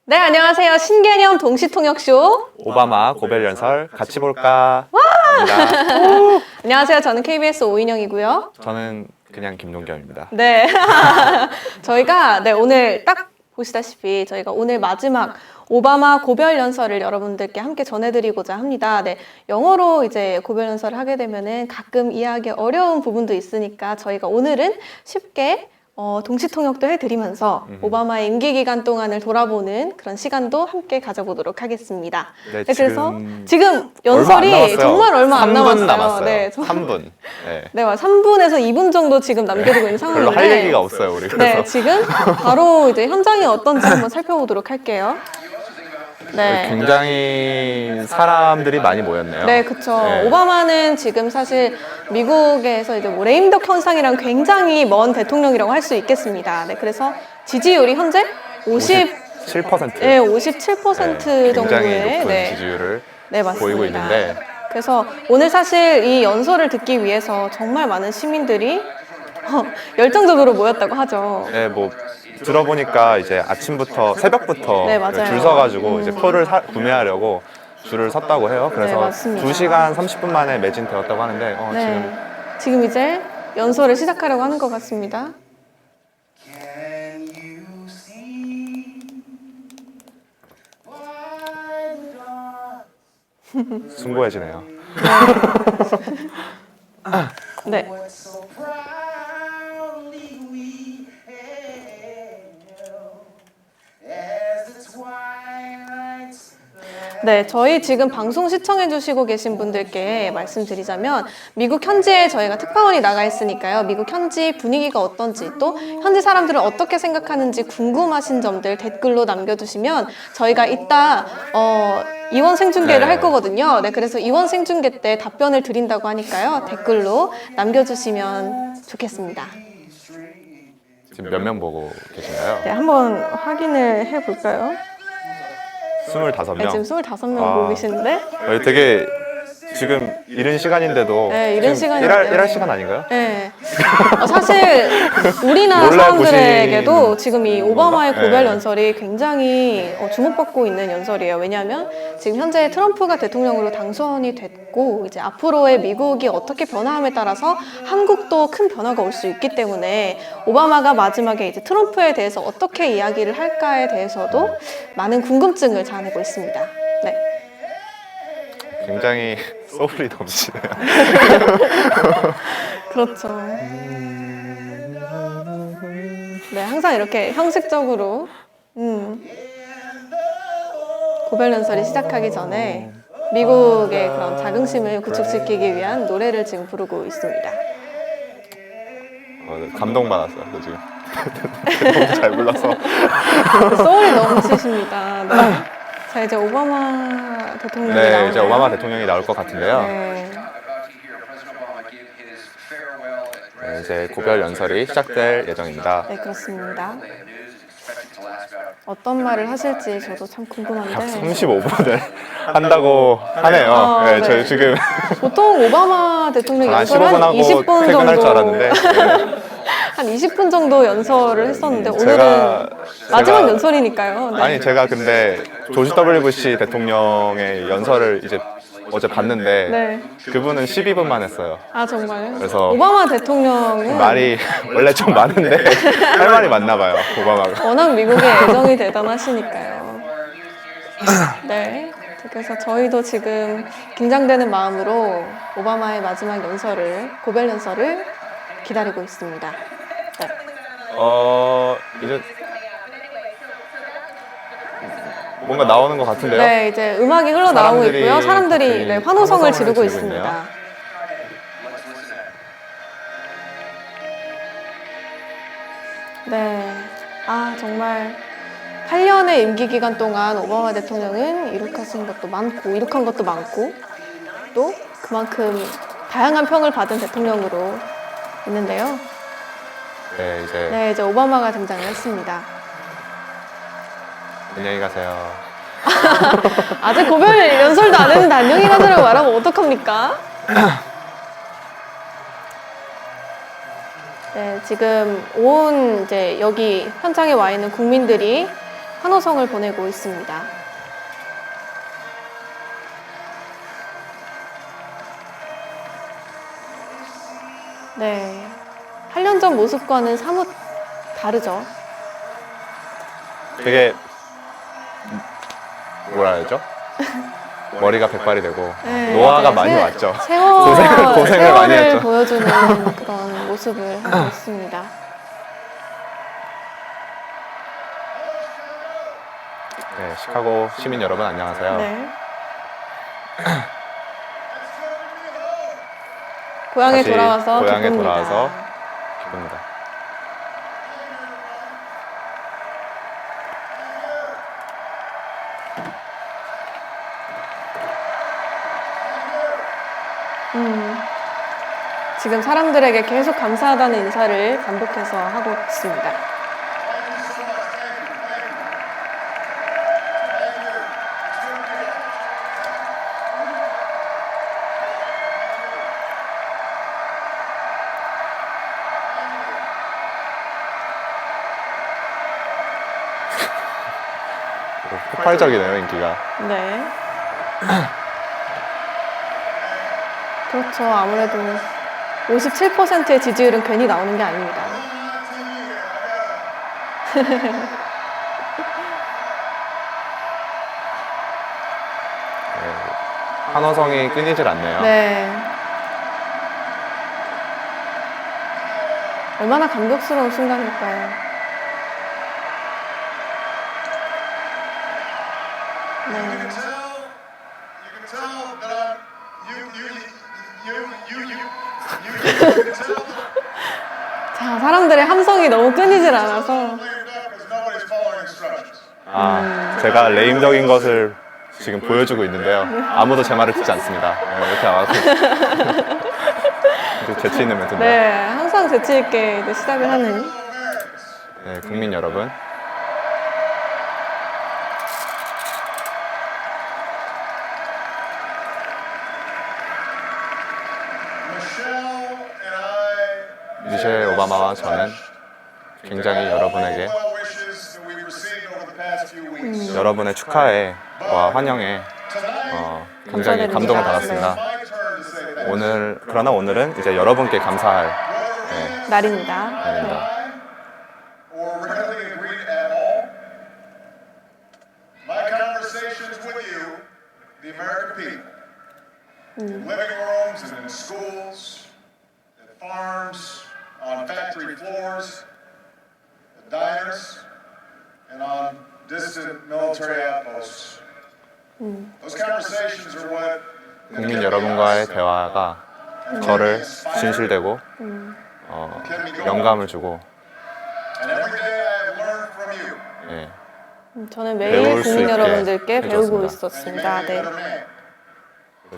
네, 안녕하세요. 신개념 동시통역쇼. 오바마 고별 연설 같이 볼까? 안녕하세요. 저는 KBS 오인영이고요. 저는 그냥 김동겸입니다. 네. 저희가 오늘 딱 보시다시피 저희가 오늘 마지막 오바마 고별 연설을 여러분들께 함께 전해드리고자 합니다. 네, 영어로 이제 고별 연설을 하게 되면은 가끔 이해하기 어려운 부분도 있으니까 저희가 오늘은 쉽게 동시통역도 해드리면서 오바마의 임기 기간 동안을 돌아보는 그런 시간도 함께 가져보도록 하겠습니다. 네, 그래서 지금 연설이 정말 얼마 안 남았어요. 네, 3분. 네. 네, 3분에서 2분 정도 지금 남겨두고 있는 상황인데 별로 할 얘기가 없어요, 우리. 그래서. 네, 지금 바로 이제 현장이 어떤지 한번 살펴보도록 할게요. 네. 굉장히 사람들이 많이 모였네요. 네, 그쵸. 네. 오바마는 지금 사실 미국에서 이제 뭐 레임덕 현상이랑 굉장히 먼 대통령이라고 할 수 있겠습니다. 네, 그래서 지지율이 현재 57%. 네, 57% 굉장히 정도의 높은 지지율을 네, 맞습니다. 보이고 있는데 그래서 오늘 사실 이 연설을 듣기 위해서 정말 많은 시민들이 열정적으로 모였다고 하죠. 네, 뭐 들어보니까 이제 새벽부터 네, 맞아요. 줄 서가지고 이제 표를 구매하려고 줄을 섰다고 해요. 그래서 맞습니다. 2시간 30분 만에 매진되었다고 하는데 네, 지금 이제 연설을 시작하려고 하는 것 같습니다. 숭고해지네요. 네. 네, 저희 지금 방송 시청해주시고 계신 분들께 말씀드리자면 미국 현지에 저희가 특파원이 나가 있으니까요. 미국 현지 분위기가 어떤지 또 현지 사람들은 어떻게 생각하는지 궁금하신 점들 댓글로 남겨주시면 저희가 이따 이원 생중계를 할 거거든요. 네, 그래서 이원 생중계 때 답변을 드린다고 하니까요. 댓글로 남겨주시면 좋겠습니다. 지금 몇 명 보고 계신가요? 네, 한번 확인을 해볼까요? 25명. 네, 지금 25명 보고 계시는데 되게 지금 이른 시간인데도 네, 이른 지금 시간인데요. 일할 시간 아닌가요? 네. 사실 우리나라 몰래 사람들에게도 보시는 지금 이 오바마의 건가? 고별 네. 연설이 굉장히 주목받고 있는 연설이에요. 왜냐하면 지금 현재 트럼프가 대통령으로 당선이 됐고 이제 앞으로의 미국이 어떻게 변화함에 따라서 한국도 큰 변화가 올 수 있기 때문에 오바마가 마지막에 이제 트럼프에 대해서 어떻게 이야기를 할까에 대해서도 많은 궁금증을 자아내고 있습니다. 네. 굉장히 소울이 넘치네요. 그렇죠. 네, 항상 이렇게 형식적으로 고별 연설이 시작하기 전에 미국의 그런 자긍심을 구축시키기 위한 노래를 지금 부르고 있습니다. 감동받았어요, 지금. 너무 잘 불러서. 소울이 넘치십니다. 네. 자, 이제 오바마 대통령이 네, 나오나요? 이제 오바마 대통령이 나올 것 같은데요. 네. 네, 이제 고별 연설이 시작될 예정입니다. 네, 그렇습니다. 어떤 말을 하실지 저도 참 궁금한데 35분을 한다고 하네요. 네, 네. 저희 지금 보통 오바마 대통령 한 연설 한 15분 하고 20분 퇴근할 줄 정도 알았는데 한 20분 정도 연설을 했었는데 제가- 오늘은 마지막 제가- 연설이니까요. 네. 아니 제가 근데 조지 W 부시 대통령의 연설을 이제 어제 봤는데 네. 그분은 12분만 했어요. 아, 정말요? 그래서 오바마 대통령은 말이 원래 좀 많은데 할 말이 많나 봐요, 오바마가. 워낙 미국의 애정이 대단하시니까요. 네. 그래서 저희도 지금 긴장되는 마음으로 오바마의 마지막 연설을, 고별 연설을 기다리고 있습니다. 네. 이제 뭔가 나오는 것 같은데요? 네, 이제 음악이 흘러나오고 사람들이 있고요. 사람들이 갑자기 환호성을 지르고 있네요. 있습니다. 네. 아, 정말 8년의 임기 기간 동안 오바마 대통령은 이룩한 것도 많고, 또 그만큼 다양한 평을 받은 대통령으로 있는데요. 네, 이제 오바마가 등장을 했습니다. 안녕히 가세요. 아직 고별 연설도 안 했는데 안녕히 가세라고 말하면 어떡합니까? 네, 지금 온 이제 여기 현장에 와 있는 국민들이 환호성을 보내고 있습니다. 네, 8년 전 모습과는 사뭇 다르죠. 되게 뭐라 해야죠? 머리가 백발이 되고 네, 노화가 맞아요. 많이 왔죠. 고생을 고생을 많이 했죠. 보여주는 그런 모습을 하고 있습니다. 네, 시카고 시민 여러분 안녕하세요. 네. 고향에 다시 돌아와서 고향에 기쁩니다. 돌아와서 기쁩니다. 지금 사람들에게 계속 감사하다는 인사를 반복해서 하고 있습니다. 폭발적이네요, 인기가. 네. 그렇죠. 아무래도 57%의 지지율은 괜히 나오는 게 아닙니다. 환호성이 끊이질 않네요. 네. 얼마나 감격스러운 순간일까요? 네. 자, 사람들의 함성이 너무 끊이질 않아서. 제가 레임덕인 것을 지금 보여주고 있는데요. 아무도 제 말을 듣지 않습니다. 네, 이렇게 나와서 재치 있는 멘트인데요. 네, 항상 재치 있게 이제 시작을 하는. 네, 국민 여러분. 미셸 오바마와 저는 굉장히 여러분에게 여러분의 축하와 환영에 굉장히 감동을 받았습니다. 그러나 오늘은 이제 여러분께 감사할 날입니다. 날입니다. In living rooms and in schools, at farms, on factory floors, at diners, and on distant military outposts. Those conversations are what 국민 여러분과의 대화가 저를 진실되고 영감을 주고 and every day I have learned from you. 예, 저는 매일 배울 수 국민 있게 여러분들께 배우고 해줬습니다. 있었습니다. 네.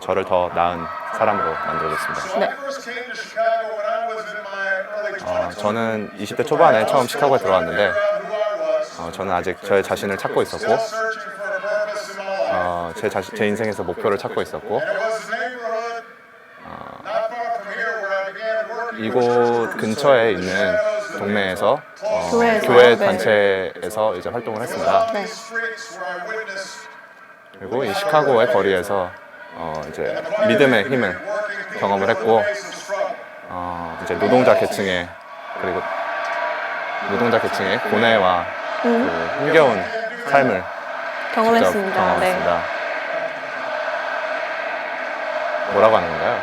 저를 더 나은 사람으로 만들어줬습니다. So I first came to Chicago when I was in my early 20s. 저는 20대 초반에 처음 시카고에 들어왔는데 Who I was, 저는 아직 저의 자신을 찾고 있었고 searching for a purpose in my life. 제 인생에서 목표를 찾고 있었고 And it was a neighborhood not far from here where I began working 이곳 근처에 있는 동네에서 교회에서, 교회 네. 단체에서 이제 활동을 했습니다. these streets where I witnessed 그리고 이 시카고의 거리에서 이제 믿음의 힘을 경험을 했고 이제 노동자 계층의 그리고 노동자 계층의 고뇌와 그 힘겨운 삶을 직접 경험했습니다. 네. 경험했습니다. 뭐라고 하는 건가요?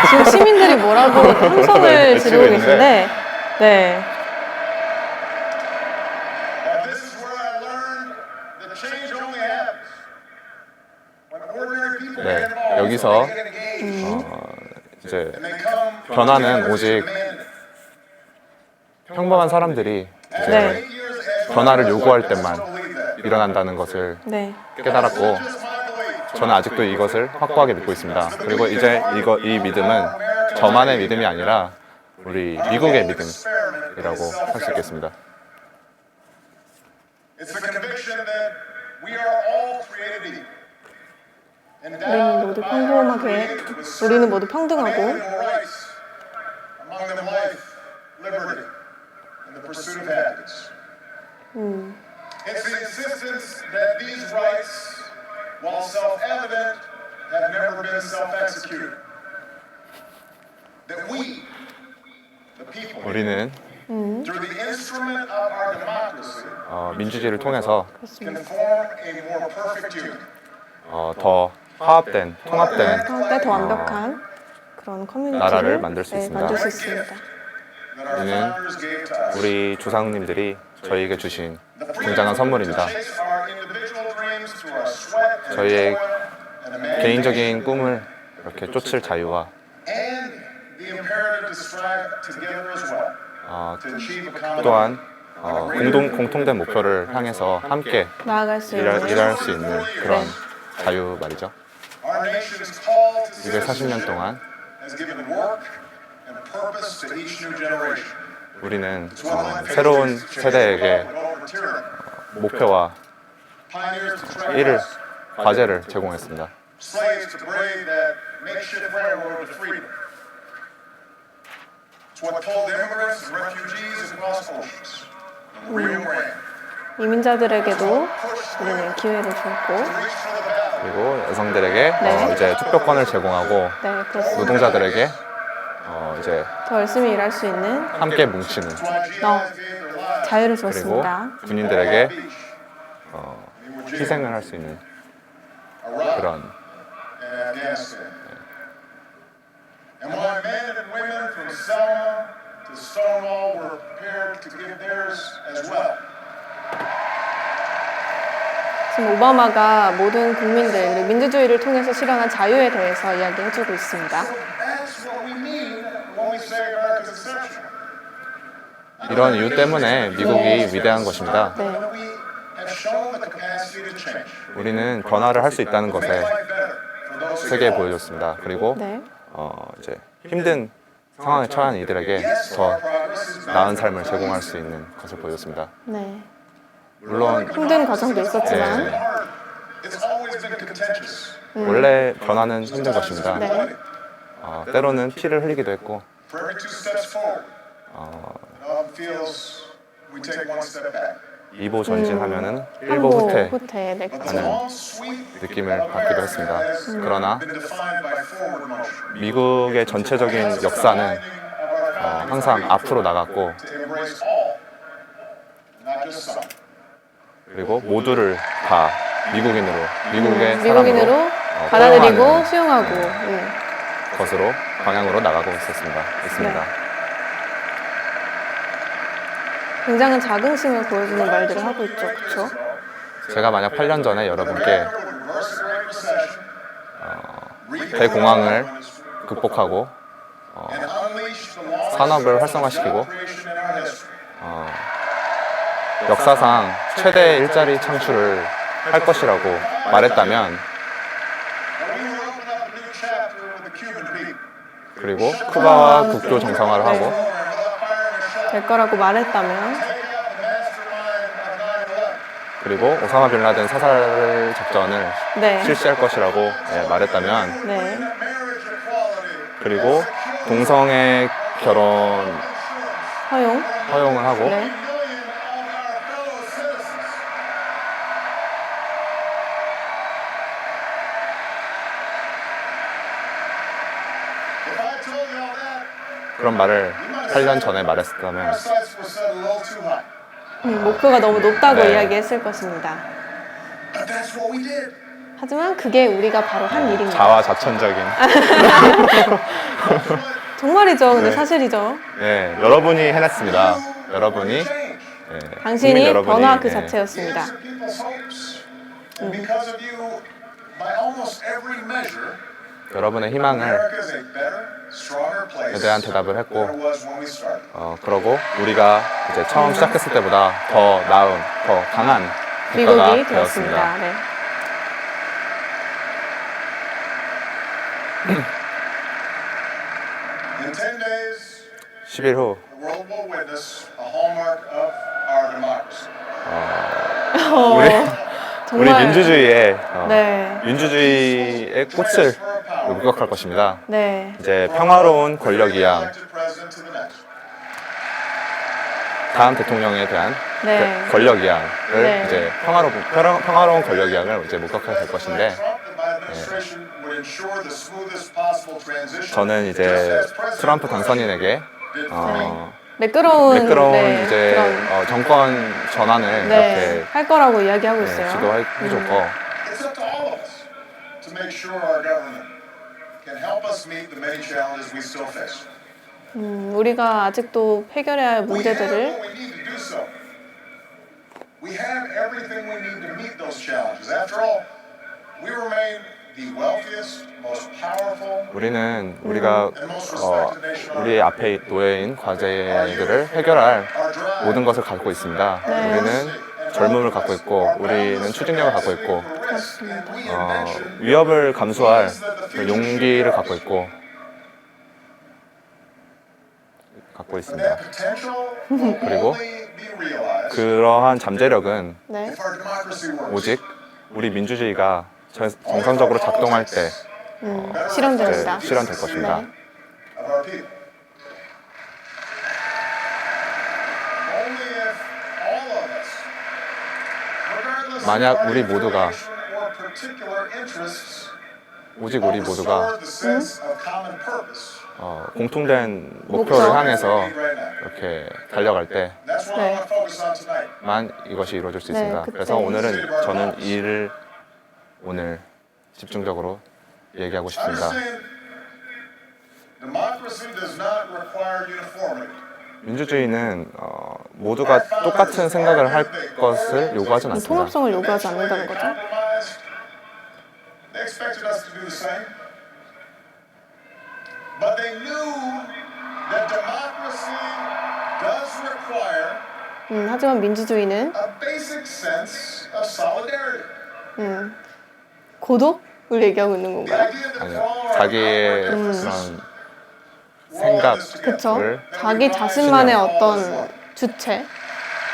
지금 시민들이 뭐라고 함성을 외치고 지르고 있는데. 계신데, 네. And this is where I learned that change only happens when ordinary people 네, get involved. 여기서 When they get engaged, 이제 and they come 변화는 together to 오직 demand it. 평범한 사람들이 이제 네. 8 years ahead, 변화를 요구할 I 때만 still believe that. 일어난다는 것을 네. 깨달았고 Just my belief. 저는 아직도 이것을 확고하게 믿고 있습니다. 그리고 이제 이 믿음은 저만의 믿음이 아니라 우리 미국의 믿음이라고 할 수 있겠습니다. It's the conviction that we are all created equal. 우리는 Endowed 모두 by 평범하게, our Creator with 우리는 모두 certain 평등하고, unalienable rights, among them life, liberty, and the pursuit of happiness. It's instance that these rights, while self-evident, have never been self-executed. That we, the people, 우리는 through the instrument of our democracy, 민주주의를 통해서 can form a more perfect union. 더 화합된, 통합된 때 더 완벽한 그런 커뮤니티를 나라를 만들 수 네, 있습니다. 만들 수 있습니다. That our founders gave to us. 우리 조상님들이 저희에게 주신 굉장한 선물입니다. Chase our individual dreams through our sweat and 저희의 toil and imagination. 개인적인 꿈을 이렇게 쫓을 자유와 And the imperative to strive together as well. To achieve a common 또한 공통된 목표를 향해서 함께 나아갈 수 있는 일할 수 있는 그런 자유 말이죠. Our nation's call to 240년 동안 has given work and purpose to each new generation. 우리는 새로운 세대에게 Over tyranny. 목표와 Pioneers to train 일을, us. 과제를 제공했습니다. Slaves to brave that makeshift railroad to freedom. It's what pulled immigrants and refugees across oceans. And the Rio Grande. 이민자들에게도 우리는 기회를 줬고, Reach for the valley. 그리고 여성들에게 네. 이제 투표권을 제공하고 네, 그렇습니다. 노동자들에게 이제 더 열심히 일할 수 있는 함께 뭉치는 That's why GIs gave their lives 자유를 그리고 주었습니다. 군인들에게 beach. 희생을 할 수 있는 Iraq 그런 and Afghanistan. And why men and women from Selma to Stonewall were prepared to give theirs as well. 지금 오바마가 모든 국민들 그리고 민주주의를 통해서 실현한 자유에 대해서 이야기해주고 있습니다. That's what we mean when we say America's exceptional. 이런 이유 때문에 미국이 위대한 것입니다. 네, We have shown the capacity to change. 우리는 변화를 할 수 있다는 것에 Make life better for those who 세계에 fall. 보여줬습니다. 그리고 네, 이제 힘든 상황에 처한 이들에게 Yes, 더 our progress is 나은 삶을 제공할 수 있는 것을 보여줬습니다. 네. 물론 힘든 과정도 있었지만, 네. hard. It's always been contentious. 원래 변화는 힘든 것입니다. 네, 때로는 피를 흘리기도 했고 For every two steps forward, it often feels we take one step back. 2보 전진하면은 1보 한보 후퇴 후퇴, 네, But the long sweep 느낌을 받기도 했습니다. 그러나 been defined by forward motion. 미국의 전체적인 역사는 항상 앞으로 나갔고 To embrace all, not just some. 그리고 모두를 다 미국인으로 미국의 미국인으로 사람으로 받아들이고 포용하는 수용하고, 것으로 방향으로 나가고 있습니다. 네. 굉장한 자긍심을 보여주는 말들을 하고 있죠, 그렇죠? 제가 만약 8년 전에 여러분께 America would reverse the Great Recession, rebuild 대공황을 our economies, 극복하고 and unleash the longest 산업을 활성화시키고 creation in our history. 역사상 최대 일자리 창출을 할 것이라고 말했다면 And we will open up a new chapter with the Cuban people. 그리고 쿠바와 국교 정상화를 하고 Without firing a shot, 될 거라고 말했다면, take out the mastermind of 9/11. 그리고 오사마 빌라덴 사살 작전을 네, 실시할 것이라고 말했다면 네, Marriage equality. 그리고 동성애 결혼 허용, 허용을 하고 네, Million of our fellow citizens. If I told you all that, 그런 말을 8년 전에 our 말했다면 sights were set a little too high. 목표가 너무 높다고 네. 이야기했을 것입니다. But that's what we did. 하지만 그게 우리가 바로 한 일입니다. 자화자찬적인 정말이죠, 근데 네. 사실이죠. 여러분이 해냈습니다. 여러분이 Change. 국민 당신이 여러분이, 변화 그 네, 자체였습니다. Answer people's hopes. And because of you, by almost every measure, 여러분의 희망을 America is a better, stronger place 대한 대답을 than 했고 it was when we started. 그러고 우리가 이제 처음 시작했을 때보다 더 나은, 더 강한 국가가 미국이 되었습니다. 되었습니다. 네. In 10 days, 10일 후 the world will witness a hallmark of our democracy. 우리 정말 민주주의의 네, 민주주의의 꽃을 목격할 것입니다. 네, 이제 평화로운 권력 이양, Elected president to the next. 다음 대통령에 대한 네. 그 권력 이양을 네. 이제 평화로운 권력 이양을 이제 목격하게 될 것인데 저는 이제 트럼프 당선인에게 매끄러운 매끄러운 이제 그런 정권 전환을 네, 할 거라고 이야기하고 이렇게 있어요. 지도해줬고 It's up to all of us to make sure our government can help us meet the many challenges we still face. 우리가 아직도 해결해야 할 We have 문제들을 what we need to do so. We have everything we need to meet those challenges. After all, we remain the wealthiest, most powerful, 우리는 우리가 우리 앞에 놓여있는 과제들을 해결할 모든 것을 갖고 있습니다. 네. 우리는 젊음을 갖고 있고 우리는 추진력을 갖고 있고 위협을 감수할 그 용기를 갖고 있습니다. that potential will 그리고 only be realized 그러한 잠재력은 네. if our democracy works. 오직 우리 민주주의가 정상적으로 작동할 때 실현됩니다. 실현될 것입니다. 네. Of our people. Only if all of us, regardless of 만약 party 우리 모두가 affiliation or particular interests, 오직 우리 모두가 restore the sense of common purpose. 공통된 목표를 목표. 향해서 Right now. 이렇게 달려갈 That's what I 네. want to focus on tonight. 때만 이것이 이루어질 수 네, 있습니다. 그때. 그래서 오늘은 저는 이 일을 오늘 집중적으로 얘기하고 싶습니다. Understand, democracy does not require uniformity. 민주주의는 모두가 똑같은 생각을 할 것을 요구하진 않습니다. 통합성을 요구하지 않는다는 거죠. Compromised. They expected us to do the same. But they knew that democracy does require 하지만 민주주의는 a basic sense of solidarity. 고독을 얘기하고 있는 The 건가요? idea that for 아니요, all our 자기의 differences, 그런 we're all in this 생각을 그쵸? together. 자기 자신만의 어떤 주체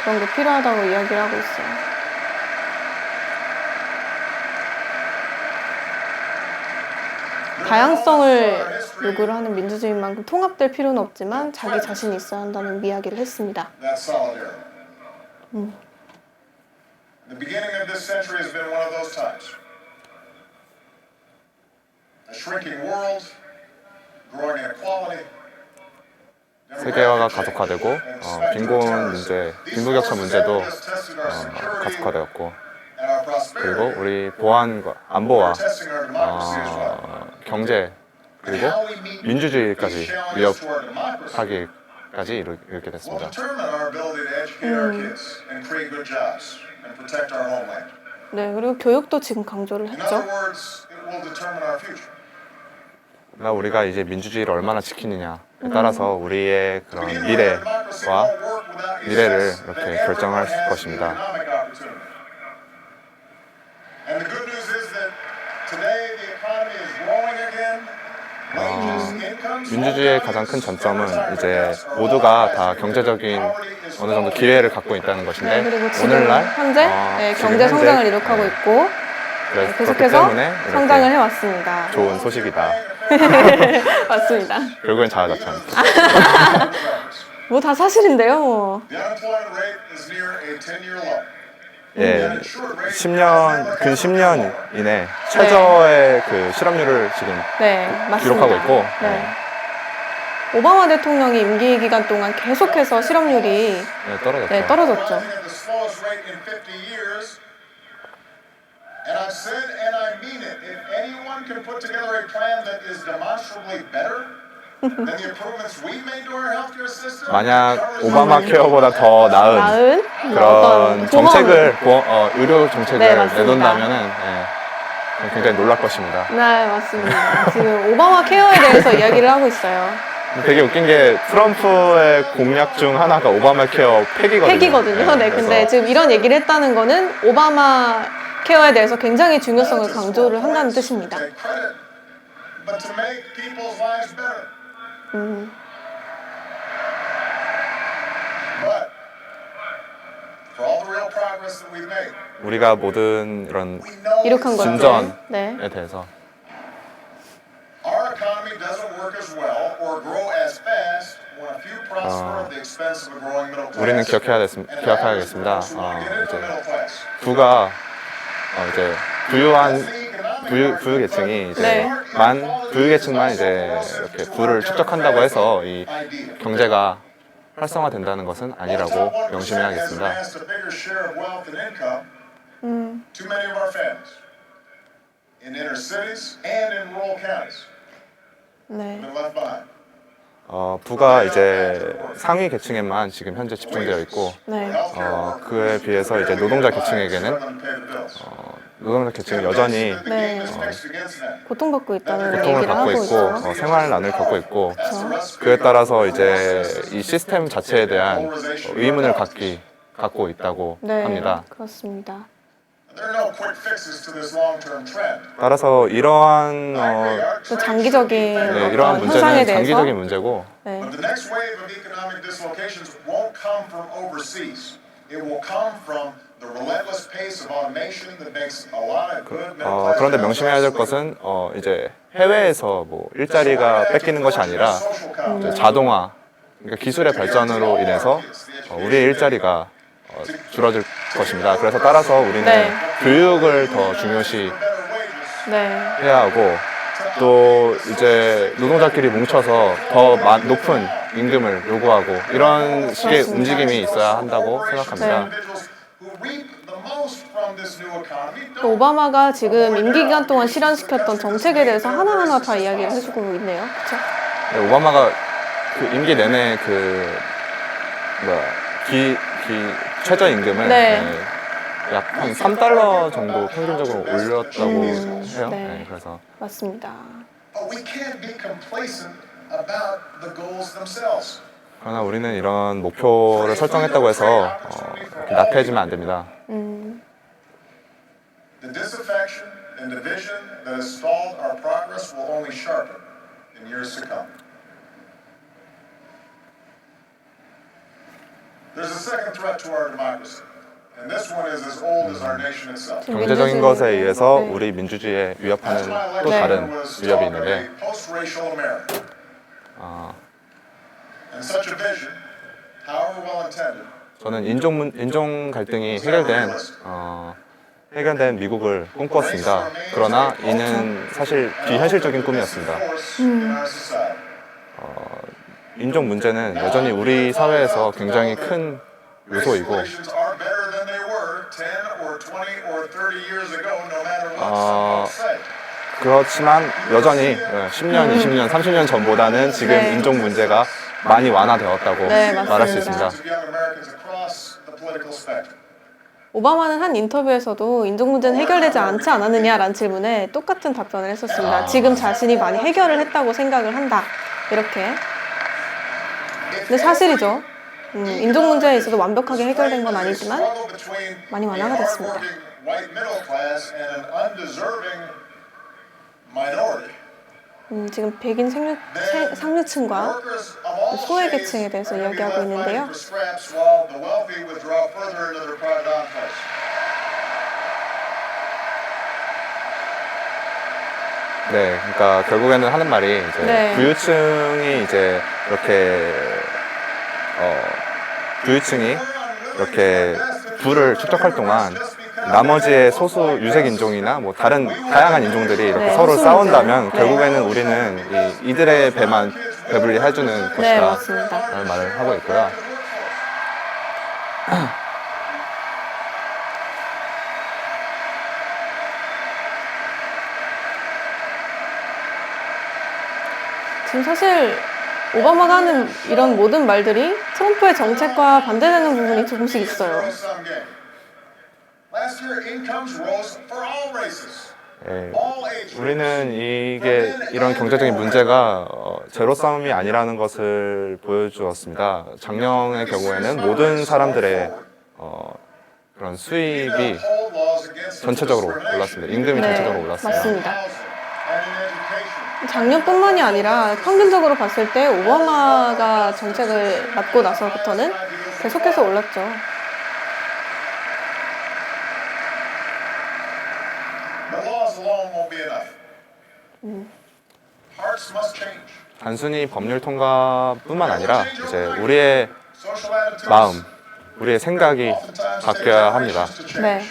그런 게 필요하다고 이야기를 하고 있어요. 다양성을 요구를 하는 민주주의인 만큼 통합될 필요는 없지만 자기 자신이 있어야 한다는 이야기를 했습니다. That solidarity. The beginning of this century has been one of those times. A shrinking world, growing inequality. 세계화가 가속화되고 빈곤 문제, 빈부격차 문제도 가속화되었고 그리고 우리 보안과 안보와 경제 그리고 민주주의까지 위협하기까지 이르게 됐습니다. 네, 그리고 교육도 지금 강조를 했죠. 그러니까 우리가 이제 민주주의를 얼마나 지키느냐에 따라서 우리의 그런 미래를 이렇게 결정할 것입니다. And the good news is that today the economy is growing again. Wages, incomes, 민주주의의 가장 큰 장점은 이제 모두가 다 경제적인 어느 정도 기회를 갖고 있다는 것인데 네, 그리고 지금 오늘날 현재 지금 경제 현재, 성장을 이룩하고 있고 그래서 그렇기 계속해서 때문에 이렇게 성장을 해왔습니다. 좋은 소식이다. 맞습니다. 결국엔 자아자찬. 뭐 다 사실인데요. 뭐. The unemployment rate is near a 10-year low. 예, 10년 근 10년 이내 최저의 그 실업률을 지금 네, 맞습니다. 기록하고 있고 네. 오바마 대통령이 임기 기간 동안 계속해서 실업률이 떨어졌죠. 네, 떨어졌죠. Rising at the slowest rate in 50 years. And I've said and I mean it. If anyone can put together a plan that is demonstrably better than the improvements we've made to our healthcare system. 만약 오바마 케어보다 더 나은 그런 그런 정책을 의료 정책을 네, 맞습니다. 내놓는다면은 굉장히 놀랄 것입니다. 네, 맞습니다. 지금 오바마 케어에 대해서 이야기를 하고 있어요. 되게 웃긴 게 트럼프의 공약 중 하나가 오바마 케어 폐기거든요. 폐기거든요. 네, 근데 그래서 지금 이런 얘기를 했다는 거는 오바마 케어에 대해서 굉장히 중요성을 강조를 한다는 뜻입니다. Take credit, but to make people's lives better. But for all the real progress that we've made, 우리가 모든 이런 we know 이룩한 것들. 진전에 네. 대해서 our economy doesn't work as well or grow as fast when a few prosper at the expense 우리는 기억해야겠습니다. 이제 부가 이제 부유 계층이 이제 네. 부유 계층만 이제 이렇게 부를 축적한다고 해서 이 경제가 활성화된다는 것은 아니라고 명심해야겠습니다. Too many of our families in inner cities and in rural counties 네. have been left behind. 부가 이제 상위 계층에만 지금 현재 집중되어 있고 네. 그에 비해서 이제 노동자 계층에게는 노동자 계층은 여전히 네. 고통받고 있다는 고통을 얘기를 받고 하고 있고 있죠. 생활난을 겪고 있고 그에 따라서 이제 이 시스템 자체에 대한 의문을 갖고 있다고 네. 합니다. 그렇습니다. There are no quick fixes to this long-term trend. 따라서 이러한 그 장기적인 네, 어떤 이러한 현상에 문제는 대해서 장기적인 문제고 네. But the next wave of economic dislocations won't come from overseas. It will come from the relentless pace of automation that makes a lot of good middle class 그런데 명심해야 될 것은 이제 해외에서 뭐 일자리가 뺏기는 것이 아니라 이제 자동화, 그러니까 기술의 발전으로 인해서 우리의 일자리가 줄어들 것입니다. 그래서 따라서 우리는 네. 교육을 더 중요시 네. 해야 하고 또 이제 노동자끼리 뭉쳐서 더 높은 임금을 요구하고 이런 식의 그렇습니다. 움직임이 있어야 한다고 생각합니다. individuals who reap the most from this new economy 그 don't 오바마가 지금 임기 기간 동안 실현시켰던 정책에 대해서 하나하나 다 이야기를 해주고 있네요. 그렇죠? 네, 오바마가 그 임기 내내 최저임금을 네. 약 한 3달러 정도 평균적으로 올렸다고 해요. 네. 네, 그래서 맞습니다. But we can't be complacent about the goals themselves. 그러나 우리는 이런 목표를 설정했다고 해서 이렇게 나태해지면 안 됩니다. The disaffection and division that has stalled our progress will only sharpen in years to come. There's a second threat to our democracy, and this one is as old as our nation itself. 경제적인 것에 의해서 네. 우리 민주주의에 위협하는 That's why 또 election 다른 was 위협이 talk of 있는데 a post-racial America. And such a vision, however well intended, 저는 인종 갈등이 해결된 미국을 꿈꿨습니다. 그러나 이는 사실 비현실적인 꿈이었습니다. force in our society. 인종 문제는 여전히 우리 사회에서 굉장히 큰 요소이고 Relations are better than they were 10 or 20 or 30 years ago, no matter what some folks say. 그렇지만 여전히 10년, 20년, 30년 전보다는 지금 네. 인종 문제가 많이 완화되었다고 네, 말할 수 맞습니다. 있습니다. Of young Americans across the political spectrum. 오바마는 한 인터뷰에서도 인종 문제는 해결되지 않지 않았느냐라는 질문에 똑같은 답변을 했었습니다. 지금 자신이 많이 해결을 했다고 생각을 한다. 이렇게. 근데 사실이죠. 인종 문제에 있어서 완벽하게 해결된 건 아니지만 많이 완화가 됐습니다. 지금 백인 상류층과 소외 계층에 대해서 이야기하고 있는데요. 네, 그러니까 결국에는 하는 말이 이제 네. 부유층이 이제 부유층이 이렇게 부를 축적할 동안 나머지의 소수 유색 인종이나 뭐 다른 다양한 인종들이 이렇게 네, 서로 소수 싸운다면 문제. 결국에는 우리는 이들의 배만 배불리 해주는 네, 것이다 맞습니다. 라는 말을 하고 있고요. 지금 사실 오바마가 하는 이런 모든 말들이 트럼프의 정책과 반대되는 부분이 조금씩 있어요. Last year, incomes rose for all races, 예, all age groups. 우리는 이런 경제적인 문제가 제로 싸움이 아니라는 것을 보여주었습니다. 작년의 경우에는 모든 사람들의 그런 수입이 전체적으로 올랐습니다. 임금이 네, 전체적으로 올랐어요. 맞습니다. 작년뿐만이 아니라 평균적으로 봤을 때 오바마가 정책을 맡고 나서부터는 계속해서 올랐죠. The laws alone won't be enough. Hearts must change. 단순히 법률 통과뿐만 아니라 이제 우리의 마음, 우리의 생각이 바뀌어야 합니다. 네.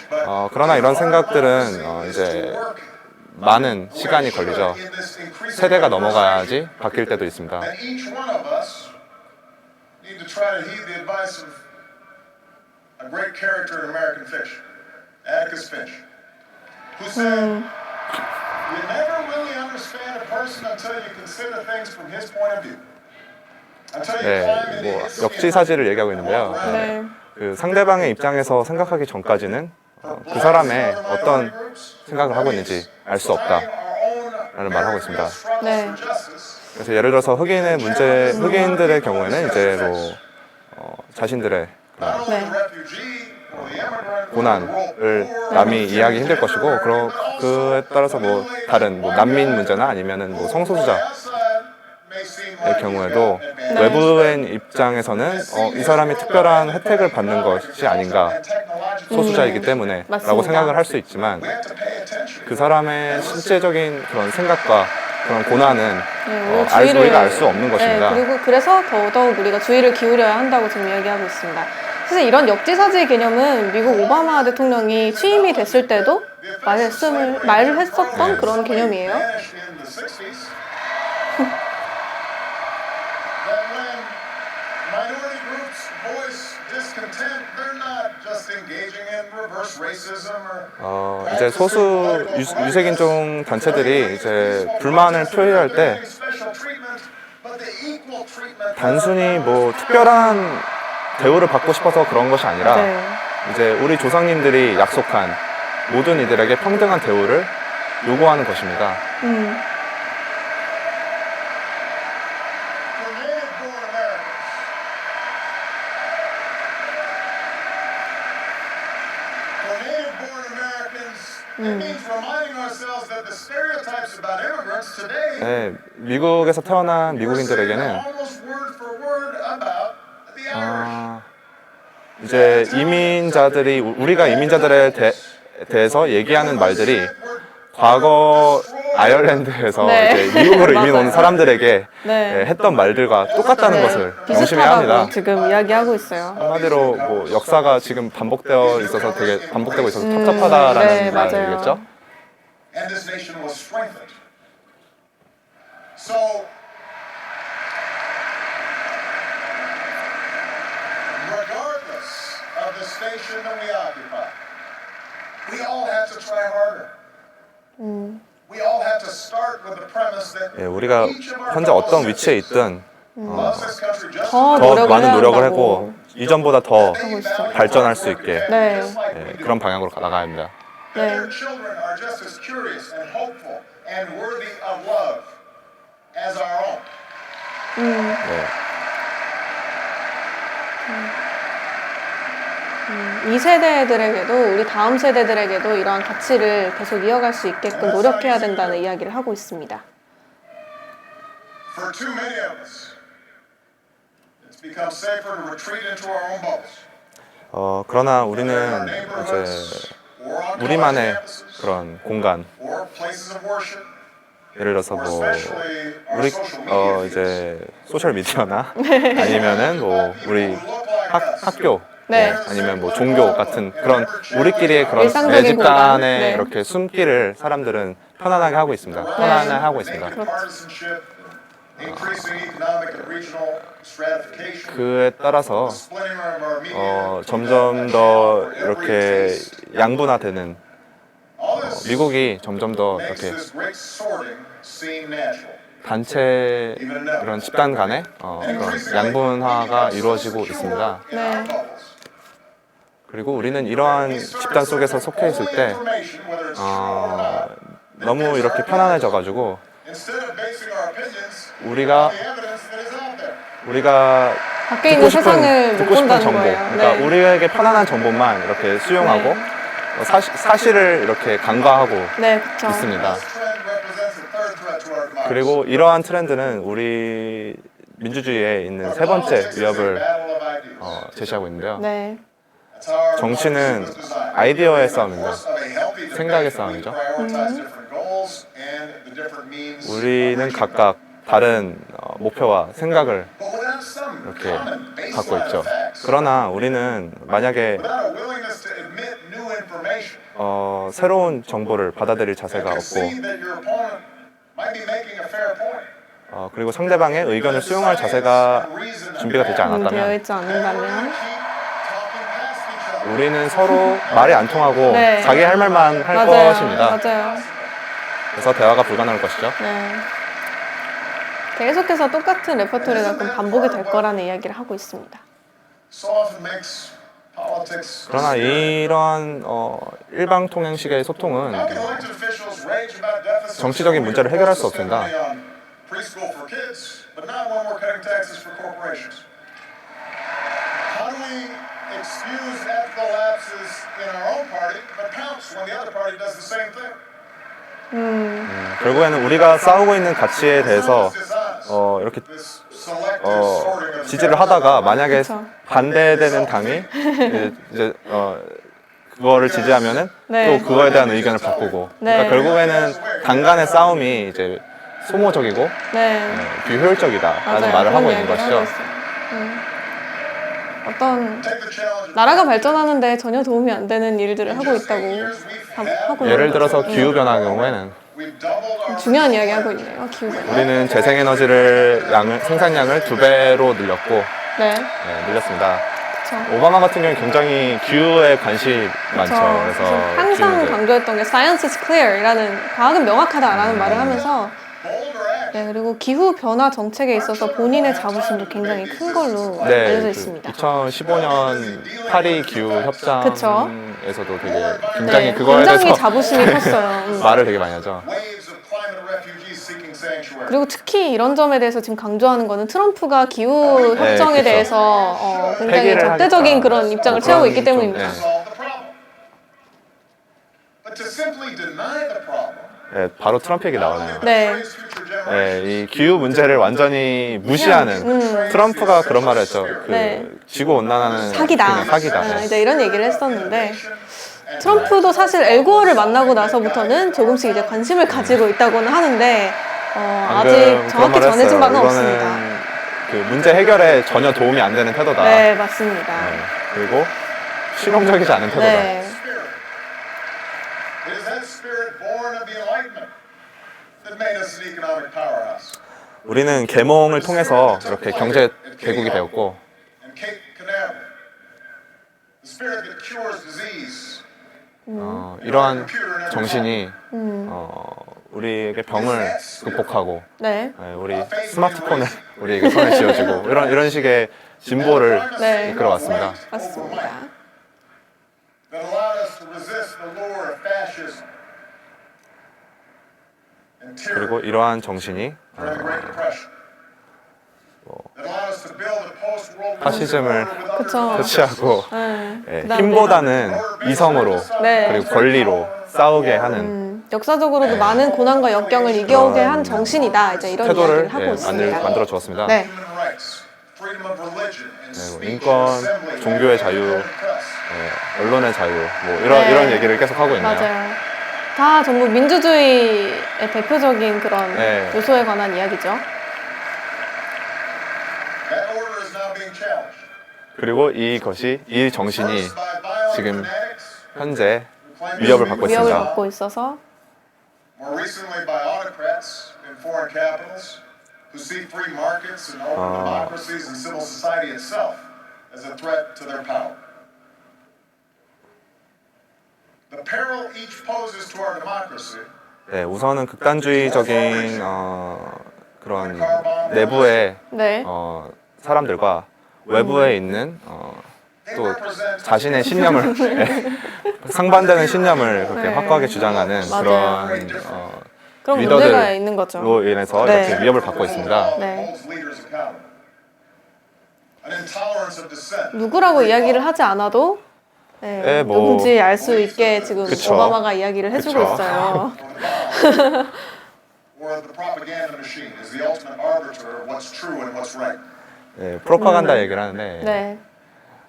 그러나 이런 생각들은 이제 많은 시간이 걸리죠. 세대가 넘어가야지 바뀔 때도 있습니다. And each one of us need to try to heed the advice of a great character in American fiction, Atticus Finch, who said, "You never really understand a person until you consider things from his point of view." Until you 네, climb into 뭐 his 역지사지를 얘기하고 있는데요. 네. 그 상대방의 입장에서 생각하기 전까지는 그 사람의 어떤 생각을 하고 있는지 알 수 없다라는 말을 하고 있습니다. 네. 그래서 예를 들어서 흑인들의 경우에는 이제 자신들의 네. 고난을 남이 이해하기 힘들 것이고, 그에 따라서 다른 난민 문제나 아니면은 성소수자의 경우에도 외부인 입장에서는 이 사람이 특별한 혜택을 받는 것이 아닌가, 소수자이기 때문에 라고 맞습니다. 생각을 할 수 있지만, 그 사람의 실제적인 그런 생각과 그런 고난은 우리가 알 수 없는 것입니다. 네, 그리고 그래서 더더욱 우리가 주의를 기울여야 한다고 지금 이야기하고 있습니다. 사실 이런 역지사지 개념은 미국 오바마 대통령이 취임이 됐을 때도 말을 했었던 그런 개념이에요. 이제 소수 유색인종 단체들이 이제 불만을 표현할 때 단순히 특별한 대우를 받고 싶어서 그런 것이 아니라 네. 이제 우리 조상님들이 약속한 모든 이들에게 평등한 대우를 요구하는 것입니다. 네, 미국에서 태어난 미국인들에게는 이제 이민자들이 우리가 이민자들에 대해서 얘기하는 말들이 과거 아일랜드에서 네. 이제 미국으로 이민 온 맞아요. 사람들에게 네. 했던 말들과 똑같다는 것을 명심해야 합니다. 비슷하다고 지금 이야기하고 있어요. 한마디로 역사가 지금 반복되고 있어서 섭섭하다라는 네, 맞아요. 말이겠죠. And this nation was strengthened. So, regardless of the station that we occupy, we all have to try harder. We all have to start with the premise that 우리가 each of our 현재 어떤 위치에 있든 loves this country just 더 더 노력을 많은 해야 노력을 한다고. 하고 이전보다 더 있어요. 발전할 수 있게 네. 그런 방향으로 나가야 합니다. that 네. their children are just as curious and hopeful and worthy of love as our own. 네. 이 세대들에게도 우리 다음 세대들에게도 이러한 가치를 계속 이어갈 수 있게끔 노력해야 된다는 이야기를 하고 있습니다. For too many of us, it's become safer to retreat into our own bubbles. 그러나 Whether in 우리는 our 이제 neighborhoods or on college 우리만의 campuses 그런 공간, or places of worship, 예를 들어서 or especially our 우리 social media 이제 소셜 미디어나 아니면은 우리 학교 네. 아니면 종교 같은 그런 우리끼리의 그런 일상적인 내 집단에 공간. 네. 이렇게 숨기를 사람들은 편안하게 하고 있습니다. 편안해 하고 있습니다. making partisanship, increasing economic and regional stratification, 그에 따라서 splitting of our media, 점점 더 이렇게 양분화되는 all this 미국이 점점 더 makes 이렇게 this great sorting seem natural. 단체 이런 집단 간의 그런 양분화가 이루어지고 있습니다. 네. 그리고 우리는 이러한 집단 속에서 속해 있을 때 너무 이렇게 편안해져가지고 우리가 밖에 있는 세상을 못 듣고 싶은 본다는 정보, 거예요. 그러니까 네. 우리에게 편안한 정보만 이렇게 수용하고 사실을 이렇게 간과하고 네, 그렇죠. 있습니다. 그리고 이러한 트렌드는 우리 민주주의에 있는 세 번째 위협을 제시하고 있는데요. 네. 정치는 아이디어의 싸움입니다. 생각의 싸움이죠. 우리는 각각 다른 목표와 생각을 이렇게 갖고 있죠. 그러나 우리는 만약에 without a willingness to admit new information, 새로운 정보를 받아들일 자세가 and 없고 concede that your opponent might be making a fair point. 그리고 상대방의 의견을 수용할 자세가 준비가 되지 되어 않았다면 있지 않는다면 우리는 서로 말이 안 통하고 네. 자기 할 말만 할 맞아요. 것입니다. 맞아요. 그래서 대화가 불가능할 것이죠. 네. 계속해서 똑같은 레퍼토리가 그럼 반복이 될 거라는 이야기를 하고 있습니다. So often makes politics. 그러나 이런 일방 통행식의 소통은 How can elected officials rage about deficits 정치적인 문제를 해결할 수 없습니다. on preschool for kids, but not when we're cutting taxes for corporations? How do we excuse ethical lapses in our own party, but pounce when the other party does the same thing? 결국에는 우리가 싸우고 있는 가치에 대해서 이렇게 This selective sorting of 지지를 하다가 만약에 그쵸. 반대되는 당이 이제 그거를 지지하면은 네. 또 그거에 대한 의견을 바꾸고 네. 그러니까 결국에는 당 간의 싸움이 이제 소모적이고 네. 비효율적이다라는 맞아요. 말을 그런 하고 있는 이야기를 것이죠. 하고 있어요. 어떤 take the challenge of 나라가 발전하는데 전혀 도움이 안 되는 일들을 하고 있다고 하고 예를 있는 들어서 거죠. 기후 변화의 경우에는 we've doubled our 중요한 이야기 하고 있네요. 기후변화. 우리는 재생에너지를 생산량을 2배로 늘렸고 네. 늘렸습니다. 그렇죠. 오바마 같은 경우는 굉장히 기후에 관심이 많죠. 그래서 항상 기후 문제. 강조했던 게 science is clear이라는 과학은 명확하다라는 말을 하면서 bolder action. 네, 그리고 기후 변화 정책에 있어서 본인의 자부심도 굉장히 큰 걸로 알려져 있습니다. 2015년 파리 기후 협정에서도 되게 굉장히 네, 그거에 굉장히 대해서 자부심이 컸어요. 말을 되게 많이 하죠. Waves of climate refugees seeking sanctuary. 그리고 특히 이런 점에 대해서 지금 강조하는 거는 트럼프가 기후 네, 협정에 그쵸. 대해서 굉장히 폐기를 적대적인 하겠다. 그런 입장을 뭐 취하고 그런 있기 좀, 때문입니다. 네. Solve the problem. But to simply deny the problem. 네, 바로 트럼프 얘기 나오네요. 네. betrays future generations. 이 기후 문제를 완전히 무시하는 트럼프가 그런 말을 했죠. 네. 지구 온난화는 사기다. 그냥 사기다. 네. 이제 이런 얘기를 했었는데 트럼프도 사실 엘고어를 만나고 나서부터는 조금씩 이제 관심을 가지고 있다고는 하는데 방금 아직 그런 정확히 말을 전해진 했어요. 바는 이거는 없습니다. 그 문제 해결에 전혀 도움이 안 되는 태도다. 네, 맞습니다. 그리고 실용적이지 않은 태도다. 네. It is that spirit born of the Enlightenment that made us an economic powerhouse. 우리는 계몽을 통해서 이렇게 경제 개국이 되었고 And Cape Canaveral. The spirit that cures disease. 이러한 정신이 우리에게 병을 극복하고 네. 우리 스마트폰을 우리에게 손에 쥐어주고 이런 식의 진보를 네. 이끌어왔습니다. 맞습니다. That allowed us to resist the lure of fascism and tyranny 그리고 이러한 정신이 during the Great Depression. That allowed us to build a post-World War II 파시즘을 order with other 그쵸. 터치하고 네. 예, 그다음에 힘보다는 이성으로 네. 그리고 권리로 싸우게 하는 역사적으로도 많은 고난과 역경을 이겨오게 한 정신이다. 이제 이런 태도를 이야기를 하고 있습니다. 만들어 주었습니다. 네. human rights, freedom of religion, and speech, 인권, assembly, 종교의 자유, and press. 언론의 자유 뭐 네. 이런 얘기를 계속 하고 있네요. 맞아요. 다 전부 민주주의의 대표적인 그런 네. 요소에 관한 이야기죠. That order is now being challenged. 그리고 이 정신이 First by violent 지금 fanatics, 현재 who claim 위협을 to 받고 be 위협을 있습니다. 받고 있어서 more recently by autocrats in foreign capitals who see free markets and open democracies and civil society itself as a threat to their power. The peril each poses to our democracy 네, 우선은 극단주의적인 그런 내부의 네. 사람들과 외부에 있는 또 자신의 신념을 상반되는 신념을 그렇게 네. 확고하게 주장하는 맞아요. 그런 그런 문제가 있는 거죠. 리더들로 인해서 네. 이렇게 위협을 받고 있습니다. 네. holds leaders accountable. An intolerance of dissent. 누구라고 이야기를 하지 않아도 네, 뭐- 누군지 알 수 있게 지금 그쵸. 오바마가 이야기를 해주고 그쵸. 있어요. Or the propaganda machine is the ultimate arbiter of what's true and what's right. 네, 프로파간다 얘기를 하는데 네.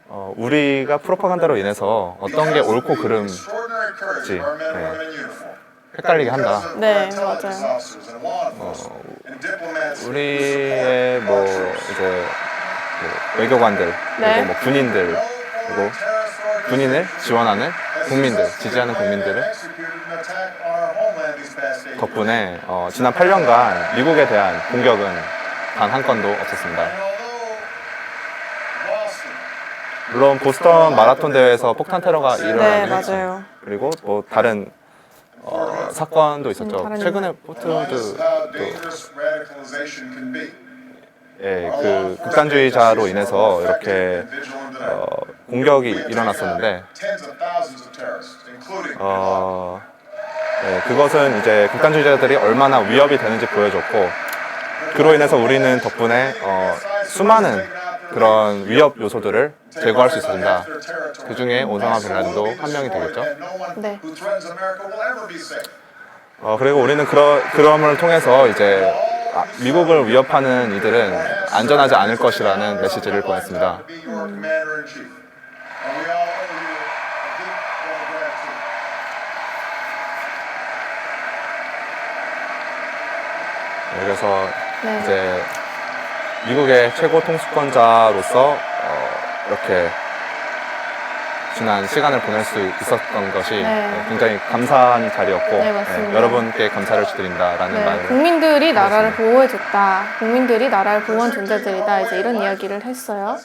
우리가 프로파간다로 인해서 어떤 게 옳고 그름 Extraordinary courage of our men and women in uniform. 헷갈리게 한다. Because of 네, our intelligence 맞아요. officers and law enforcement and diplomats who 우리의 support 뭐 our troops. 이제 그 외교관들 네. 그리고 뭐 군인들 그리고 군인을 지원하는 국민들, 지지하는 국민들을 덕분에 지난 8년간 미국에 대한 공격은 단 한 건도 없었습니다. 물론 보스턴 마라톤 대회에서 폭탄 테러가 네, 일어나긴 했죠. 맞아요. 그리고 뭐 다른 사건도 있었죠. 다른 최근에 포트우드도 예, 그 극단주의자로 인해서 이렇게 공격이 일어났었는데 네, 그것은 이제 극단주의자들이 얼마나 위협이 되는지 보여줬고 그로 인해서 우리는 덕분에 수많은 그런 위협 요소들을 제거할 수 있었습니다. 그 중에 오사마 빌라든도 한 명이 되겠죠. 네. 그리고 우리는 그럼을 통해서 이제 미국을 위협하는 이들은 안전하지 않을 것이라는 메시지를 보냈습니다. 그래서 네. 이제 미국의 최고 통수권자로서 이렇게 지난 시간을 보낼 수 있었던 것이 네. 굉장히 감사한 자리였고 네, 맞습니다. 여러분께 감사를 드린다라는 네, 말을 국민들이 나라를 그렇습니다. 보호해줬다. 국민들이 나라를 보호한 존재들이다. 이제 이런 이야기를 했어요.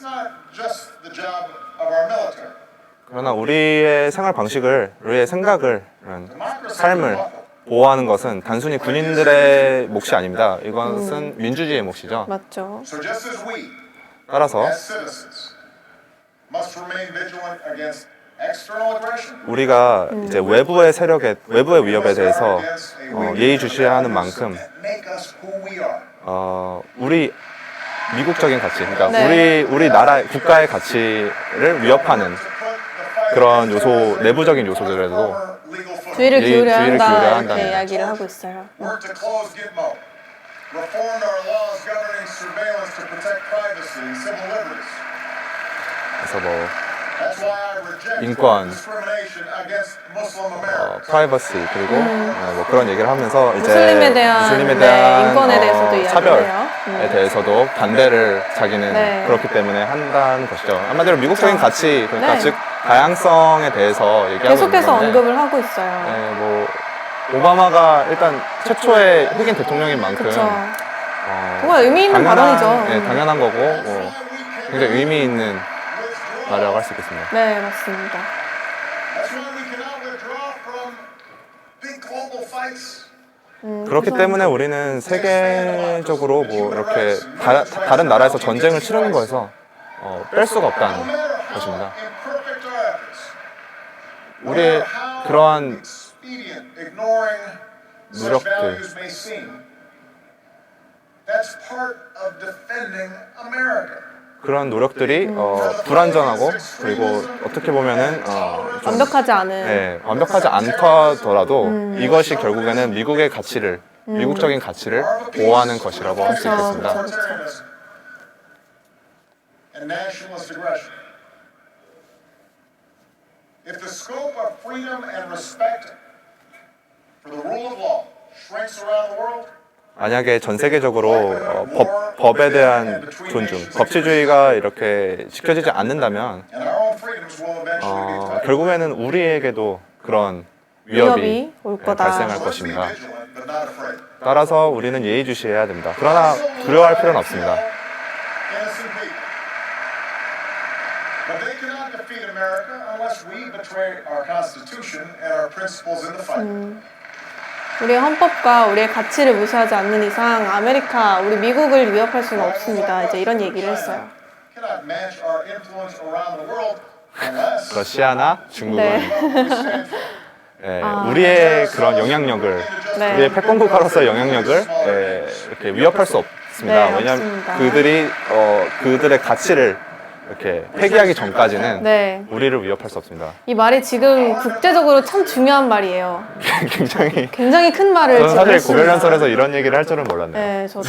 그러나 우리의 생활 방식을, 우리의 생각을, 삶을 보호하는 것은 단순히 군인들의 몫이 아닙니다. 이것은 민주주의의 몫이죠. 맞죠. 따라서 우리가 이제 외부의 세력의 외부의 위협에 대해서 예의주시해야 하는 만큼 우리 미국적인 가치, 그러니까 네. 우리 나라 국가의 가치를 위협하는 그런 요소, 내부적인 요소들에도 주의를 기울여야 주의를 한다. 기울여야 이렇게 한다는 이야기를 하고 있어요. 그래서 뭐 인권, 프라이버시 그리고 뭐 그런 얘기를 하면서 이제 무슬림에 대한, 네, 인권에 대해서도 이야기를 차별에 해요. 대해서도 반대를 자기는 네. 그렇기 때문에 한다는 것이죠. 한마디로 미국적인 그렇죠. 가치, 그러니까 네. 즉 다양성에 대해서 얘기하고 계속해서 있는 건데 언급을 하고 있어요. 네, 뭐 오바마가 일단 최초의 흑인 대통령인 만큼 그렇죠. 정말 의미 있는 발언이죠. 네, 당연한 거고 뭐 굉장히 의미 있는 말이라고 할 수 있겠습니다. 네, 맞습니다. 그렇기 때문에 우리는 세계적으로 뭐 이렇게 다른 나라에서 전쟁을 치르는 거에서 뺄 수가 없다는 것입니다. 우리의 그러한 노력들, 그런 노력들이 불완전하고 그리고 어떻게 보면은 좀 완벽하지 않은. 네, 완벽하지 않더라도 이것이 결국에는 미국의 가치를, 미국적인 가치를 보호하는 것이라고 할 수 그렇죠, 있겠습니다. 그렇죠. And nationalist aggression. If the scope of freedom and respect for the rule of law shrinks around the world, 만약에 전 세계적으로 법에 대한 존중, 법치주의가 이렇게 지켜지지 않는다면 and our own freedoms will eventually be threatened. 결국에는 우리에게도 그런 위협이 위협이 올 거다. 발생할 Let's be 것입니다. vigilant, but not afraid. 따라서 우리는 예의주시해야 됩니다. 그러나 두려워할 필요는 없습니다. Innocent people. But they cannot defeat America unless we betray our Constitution and our principles in the fight. 우리의 헌법과 우리의 가치를 무시하지 않는 이상 아메리카, 우리 미국을 위협할 수는 없습니다. 이제 이런 얘기를 했어요. Cannot match our influence around the world unless 러시아나 중국은 네. we stand for. 예, 우리의 그런 영향력을, 네. 우리의 패권국가로서의 영향력을 이렇게 위협할 수 없습니다. 네, 왜냐하면 없습니다. 그들이 그들의 가치를 이렇게 폐기하기 전까지는 네. 우리를 위협할 수 없습니다. 이 말이 지금 국제적으로 참 중요한 말이에요. 굉장히 큰 말을 저는 지금 사실 했습니다. 고별연설에서 이런 얘기를 할 줄은 몰랐네요. 네, 저도.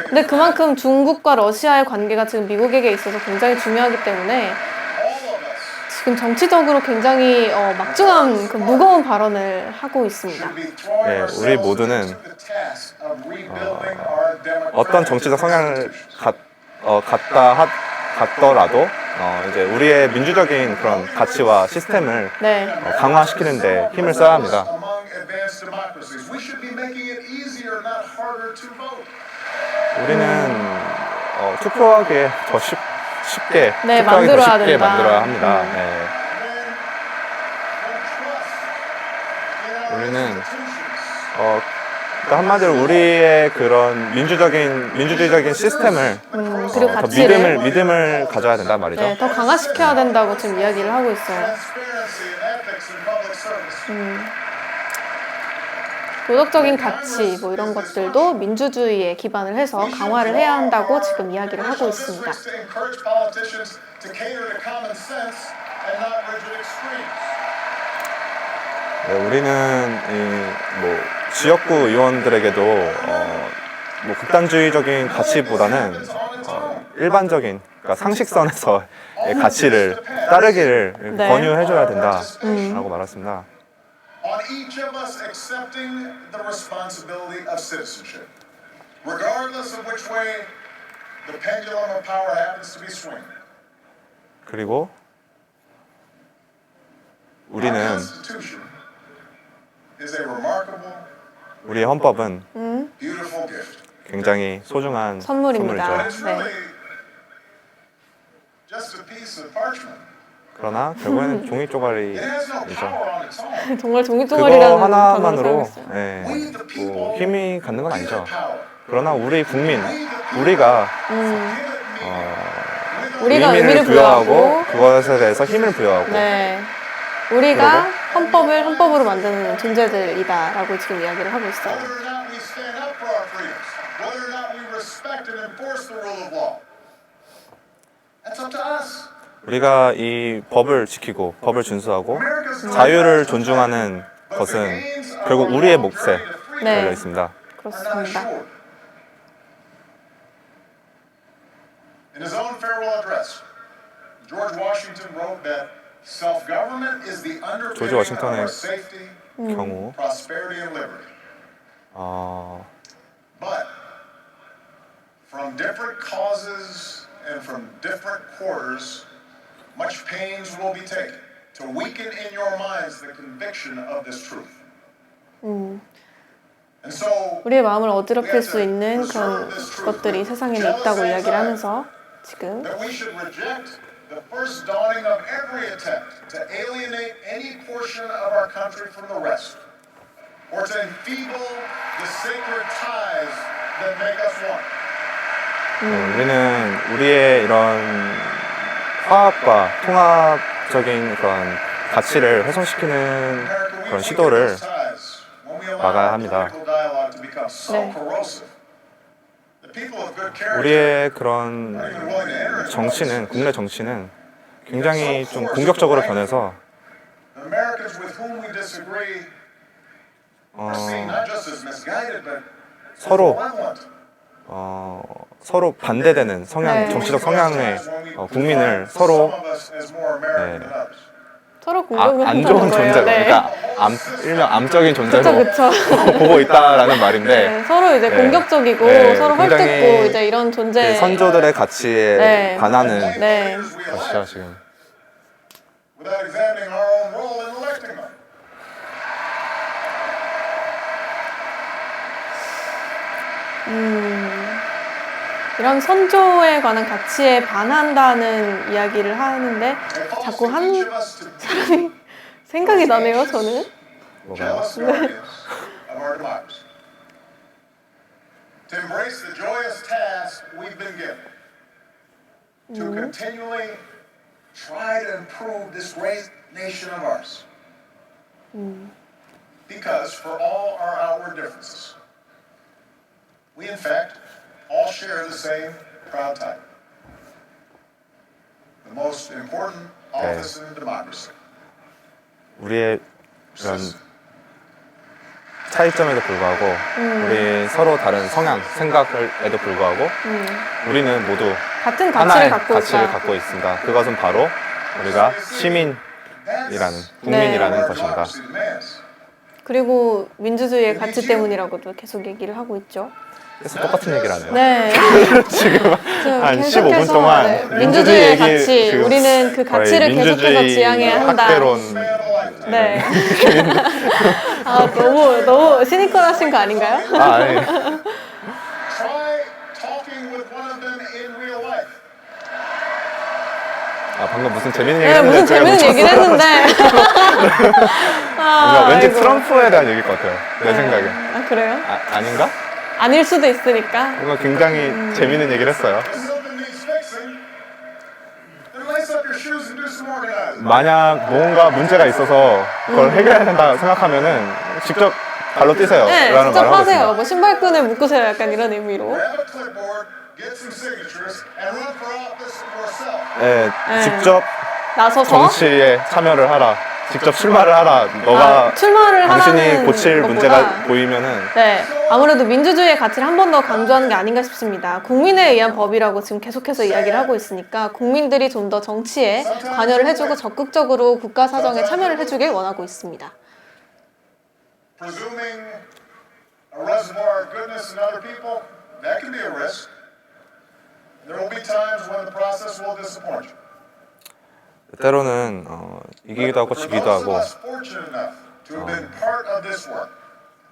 근데 그만큼 중국과 러시아의 관계가 지금 미국에게 있어서 굉장히 중요하기 때문에 지금 정치적으로 굉장히 막중한 그 무거운 발언을 하고 있습니다. 네, 우리 모두는 어떤 정치적 성향을 갖다 같더라도 이제 우리의 민주적인 그런 가치와 시스템을 네. 강화시키는데 힘을 써야 합니다. Among advanced democracies, we should be making it easier, not harder to vote. 우리는 투표하기에 더 쉽게 네, 투표하기 더 만들어야 쉽게 된다. 만들어야 합니다. 네. When trust in our 우리는 institutions, 그러니까 한마디로 우리의 그런 민주주의적인 시스템을 그리고 더 가치를 믿음을 가져야 된단 말이죠. 네, 더 강화시켜야 된다고 지금 이야기를 하고 있어요. transparency and ethics in public service. 도덕적인 가치 뭐 이런 것들도 민주주의에 기반을 해서 강화를 해야 한다고 지금 이야기를 하고 있습니다. To encourage politicians to cater to common sense and not rigid extremes. 네, 우리는 뭐 지역구 의원들에게도 뭐 극단주의적인 가치보다는 일반적인 그러니까 상식선에서의 가치를 따르기를 네. 권유해줘야 된다라고 말했습니다. On each of us accepting the responsibility of citizenship, regardless of which way the pendulum of power happens to be swinging. 그리고 Our 우리는 Constitution is a remarkable, 우리의 헌법은 beautiful gift. 굉장히 소중한 선물입니다. But 선물이죠. it's really just a piece of parchment. 그러나 결국에는 종이 It has no 쪼가리이죠. power on its own. 정말 종이 그거 쪼가리라는 단어를 하나만으로 사용했어요. 뭐 힘이 갖는 건 We the 아니죠. power. 그러나 우리 국민, 우리가 우리가 의미를 부여하고 부여하고 그것에 대해서 힘을 부여하고 네. 우리가 헌법을 헌법으로 만드는 존재들이다라고 지금 이야기를 하고 있어요. Whether or not we stand up for our freedoms, whether or not we respect and enforce the rule of law, that's up to us. 우리가 이 법을 지키고 법을 준수하고 America's 자유를 존중하는 것은 결국 우리의 몫에 네. 달려 있습니다. are not 그렇습니다. assured. In his own farewell address, George Washington wrote that self-government is the underpinning of 워싱턴의 our safety, 경우 prosperity, and liberty. But from different causes and from different quarters, much pains will be taken to weaken in your minds the conviction of this truth. And so 우리의 마음을 어지럽힐 수 있는 그런 것들이 세상에는 있다고 이야기를 하면서 지금 that we should reject the first dawning of every attempt to alienate any portion of our country from the rest, or to enfeeble the sacred ties that make us one. 우리는 우리의 이런 화합과 통합적인 그런 가치를 훼손시키는 그런 시도를 막아야 합니다. 우리의 그런 정치는 국내 정치는 굉장히 좀 공격적으로 변해서 서로 서로 반대되는 성향, 네. 정치적 성향의 국민을 서로 서로 공격을 안 한다는 좋은 거예요. 존재로, 네. 그러니까 일명 암적인 존재로 그쵸. 보고 있다라는 말인데 네, 서로 이제 네. 공격적이고 네, 서로 굉장히 헐뜯고 이제 이런 존재. 그 선조들의 가치에 네. 반하는 네. 것이죠 지금. without examining our own role in electing them. 이런 선조에 관한 가치에 반한다는 이야기를 하는데 자꾸 한 사람이 생각이 나네요, 저는. Jealous guardians of our democracy. To embrace the joyous task we've been given, to continually try to improve this great nation of ours. Because for all our outward differences, we in fact all share the same proud title. The most important office in democracy. 우리의 이런 차이점에도 불구하고 우리 서로 다른 성향, 생각에도 불구하고 우리는 모두 같은 가치를 하나의 갖고 가치를 있다. 갖고 있습니다. 그것은 바로 우리가 시민이라는 국민이라는 네. 것입니다. 그리고 민주주의의 가치 때문이라고도 계속 얘기를 하고 있죠. 계속 똑같은 얘기를 하네요. 네. 지금 한 15분 계속해서, 동안 네, 민주주의의 가치, 지금 우리는 그 거의 가치를 계속해서 민주주의 지향해야 한다. 학대론. 네. 아, 너무 시니컬하신 거 아닌가요? 아니. Try talking with one of them in real life. 아, 방금 무슨 재밌는 얘기 네, 했는데 무슨 제가 재밌는 얘기를 했는데. 뭔가 왠지 아이고. 트럼프에 대한 얘기일 것 같아요. 내 생각에. 아, 그래요? 아닌가? 아닐 수도 있으니까. 뭔가 굉장히 재밌는 얘기를 했어요. If something needs fixing, then lace up your shoes and do some organizing. 만약 뭔가 문제가 있어서 그걸 해결해야 된다 생각하면은 직접 발로 뛰세요. 네, 라는 직접 말을 하고 하세요. 있습니다. 뭐 신발끈을 묶으세요. 약간 이런 의미로. Grab a clipboard, get some signatures, and run for office yourself. 네, 네. 직접 나서서 정치에 참여를 하라. 직접 출마를 하라. 너가 출마를 당신이 하라는 고칠 것보다 문제가 보이면은 네, 아무래도 민주주의의 가치를 한 번 더 강조하는 게 아닌가 싶습니다. 국민에 의한 법이라고 지금 계속해서 이야기를 하고 있으니까 국민들이 좀 더 정치에 관여를 해주고 적극적으로 국가 사정에 참여를 해주길 원하고 있습니다. Presuming a reservoir of goodness in other people, that can be a risk. There will be times when the process will disappoint you. 때로는 이기기도 하고 For 지기도 those of 하고 us fortunate enough to have been part of this work